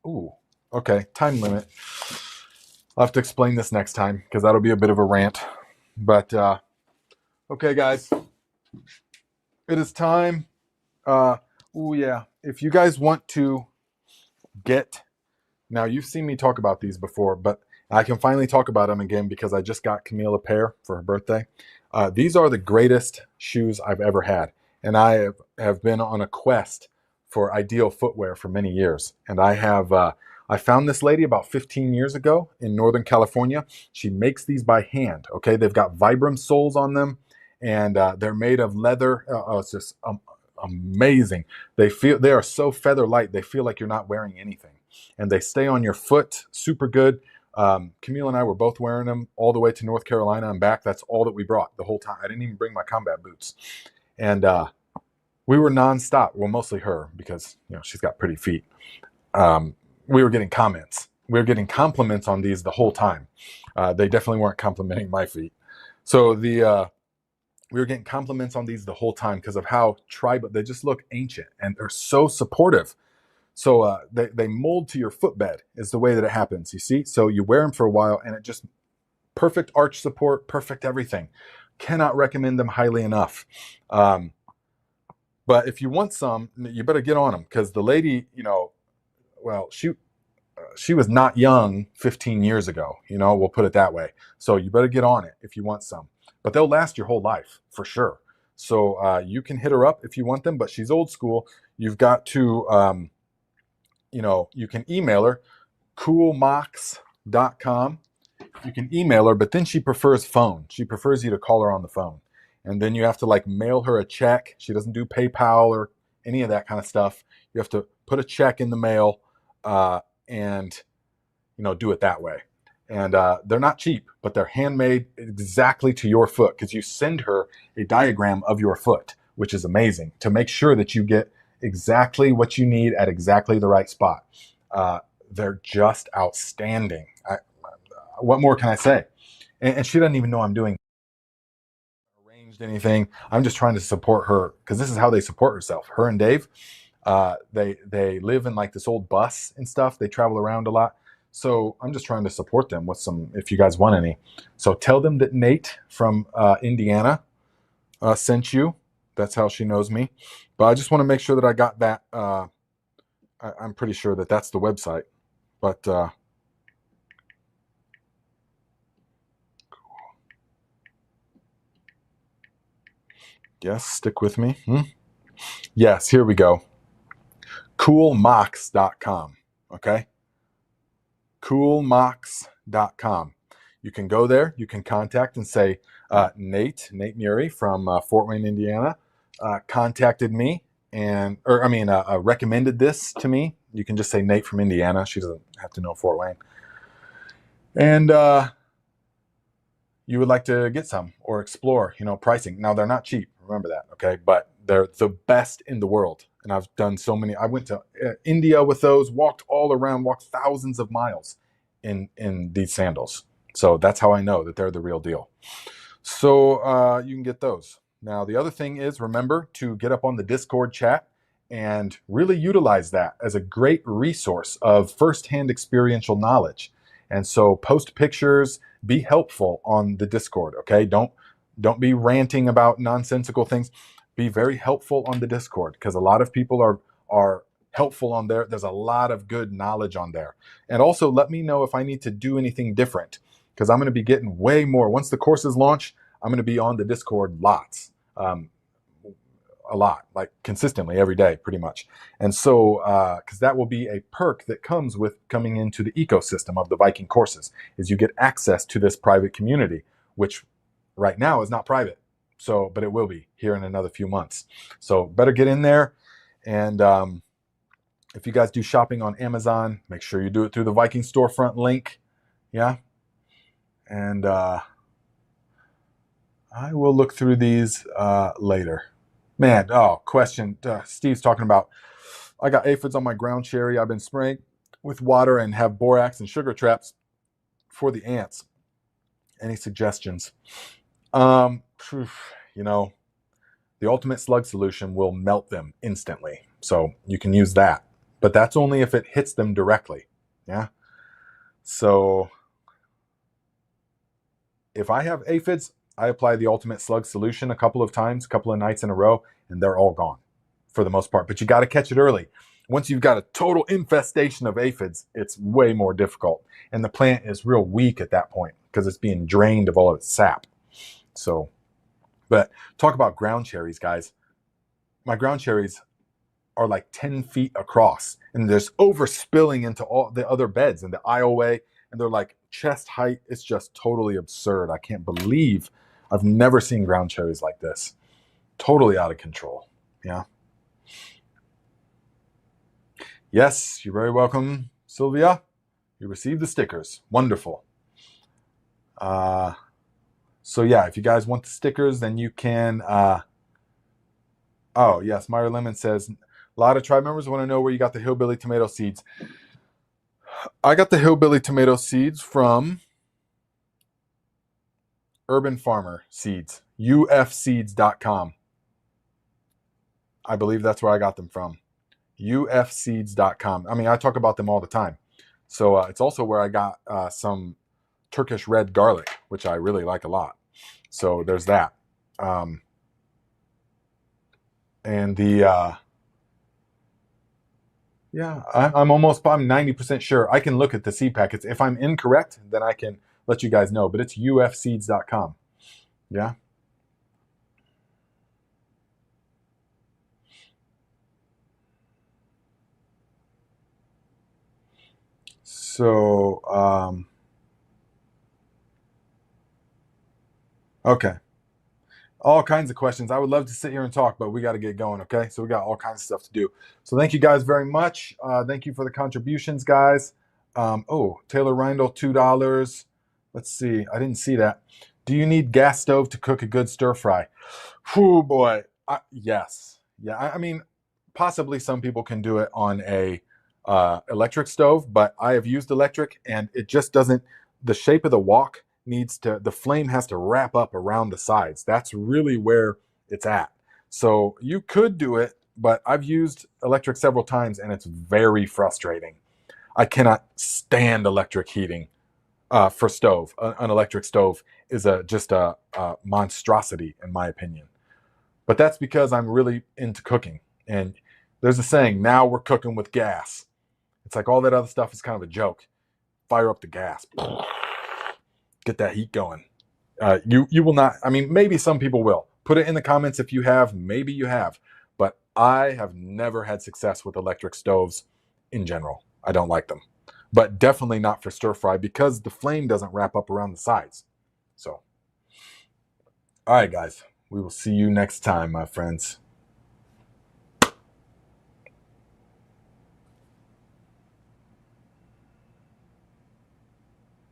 Ooh, okay. Time limit. I'll have to explain this next time because that'll be a bit of a rant. But okay, guys, it is time. Oh yeah. If you guys want to get, now you've seen me talk about these before, but I can finally talk about them again because I just got Camille a pair for her birthday. These are the greatest shoes I've ever had. And I have been on a quest for ideal footwear for many years. And I found this lady about 15 years ago in Northern California. She makes these by hand. Okay. They've got Vibram soles on them, and they're made of leather. It's just amazing. They are so feather light. They feel like you're not wearing anything, and they stay on your foot super good. Camille and I were both wearing them all the way to North Carolina and back. That's all that we brought the whole time. I didn't even bring my combat boots. And we were nonstop. Well, mostly her, because she's got pretty feet. we were getting comments. We were getting compliments on these the whole time. They definitely weren't complimenting my feet. So we were getting compliments on these the whole time because of how tribal they just look ancient and they're so supportive. So they mold to your footbed is the way that it happens. You see, so you wear them for a while and it just perfect arch support, perfect everything. Cannot recommend them highly enough. But if you want some, you better get on them because the lady, well, she was not young 15 years ago, we'll put it that way. So you better get on it if you want some, but they'll last your whole life for sure. So you can hit her up if you want them, but she's old school. You've got to, you can email her, coolmox.com. You can email her, but then she prefers phone. She prefers you to call her on the phone. And then you have to like mail her a check. She doesn't do PayPal or any of that kind of stuff. You have to put a check in the mail and do it that way. And they're not cheap, but they're handmade exactly to your foot because you send her a diagram of your foot, which is amazing to make sure that you get exactly what you need at exactly the right spot. They're just outstanding. What more can I say? And she doesn't even know I'm doing arranged anything. I'm just trying to support her because this is how they support herself. Her and Dave, they live in like this old bus and stuff. They travel around a lot. So I'm just trying to support them with some, if you guys want any. So tell them that Nate from Indiana sent you. That's how she knows me. But I just want to make sure that I got that. I'm pretty sure that that's the website. But yes, stick with me. Yes, here we go. Coolmox.com. Okay. Coolmox.com. You can go there. You can contact and say, Nate Murray from Fort Wayne, Indiana, contacted me recommended this to me. You can just say Nate from Indiana. She doesn't have to know Fort Wayne. And you would like to get some or explore, pricing. Now, they're not cheap. Remember that, okay? But they're the best in the world. And I've done so many. I went to India with those, walked all around, walked thousands of miles in these sandals. So that's how I know that they're the real deal. So you can get those. Now, the other thing is, remember to get up on the Discord chat and really utilize that as a great resource of firsthand experiential knowledge. And so post pictures, be helpful on the Discord, okay? Don't be ranting about nonsensical things. Be very helpful on the Discord because a lot of people are helpful on there. There's a lot of good knowledge on there. And also let me know if I need to do anything different because I'm going to be getting way more. Once the courses launch, I'm going to be on the Discord lots. A lot, like consistently every day, pretty much. And so, because that will be a perk that comes with coming into the ecosystem of the Viking courses, is you get access to this private community, which right now is not private. So, but it will be here in another few months. So better get in there. And if you guys do shopping on Amazon, make sure you do it through the Viking storefront link. Yeah. And I will look through these later. Man, question. Steve's talking about, I got aphids on my ground cherry. I've been spraying with water and have borax and sugar traps for the ants. Any suggestions? The ultimate slug solution will melt them instantly. So you can use that. But that's only if it hits them directly. Yeah. So if I have aphids, I apply the ultimate slug solution a couple of times, a couple of nights in a row, and they're all gone for the most part. But you got to catch it early. Once you've got a total infestation of aphids, it's way more difficult. And the plant is real weak at that point because it's being drained of all of its sap. So, but talk about ground cherries, guys. My ground cherries are like 10 feet across and there's overspilling into all the other beds in the aisleway. And they're like chest height. It's just totally absurd. I can't believe I've never seen ground cherries like this. Totally out of control. Yeah. Yes, you're very welcome, Sylvia. You received the stickers. Wonderful. So yeah, if you guys want the stickers, then you can. Oh yes, Myra Lemon says, A lot of tribe members want to know where you got the hillbilly tomato seeds. I got the hillbilly tomato seeds from Urban Farmer Seeds, ufseeds.com. I believe that's where I got them from. ufseeds.com. I mean, I talk about them all the time. So it's also where I got some Turkish red garlic, which I really like a lot. So there's that. And the yeah, I'm 90% sure. I can look at the seed packets. If I'm incorrect, then I can let you guys know. But it's ufseeds.com. Yeah. So, okay. All kinds of questions. I would love to sit here and talk, but we got to get going, okay? So we got all kinds of stuff to do. So thank you guys very much. Thank you for the contributions, guys. Oh, Taylor Reindl, $2. Let's see. I didn't see that. Do you need gas stove to cook a good stir fry? Whew, boy. Yes. Yeah, I mean, possibly some people can do it on a electric stove, but I have used electric and it just doesn't, the shape of the wok the flame has to wrap up around the sides. That's really where it's at. So you could do it, but I've used electric several times and it's very frustrating. I cannot stand electric heating for stove. An electric stove is just a monstrosity in my opinion. But that's because I'm really into cooking. And there's a saying, now we're cooking with gas. It's like all that other stuff is kind of a joke. Fire up the gas. Get that heat going. You will not, I mean, maybe some people will. Put it in the comments if you have, maybe you have. But I have never had success with electric stoves in general. I don't like them. But definitely not for stir fry because the flame doesn't wrap up around the sides. So, all right, guys. We will see you next time, my friends.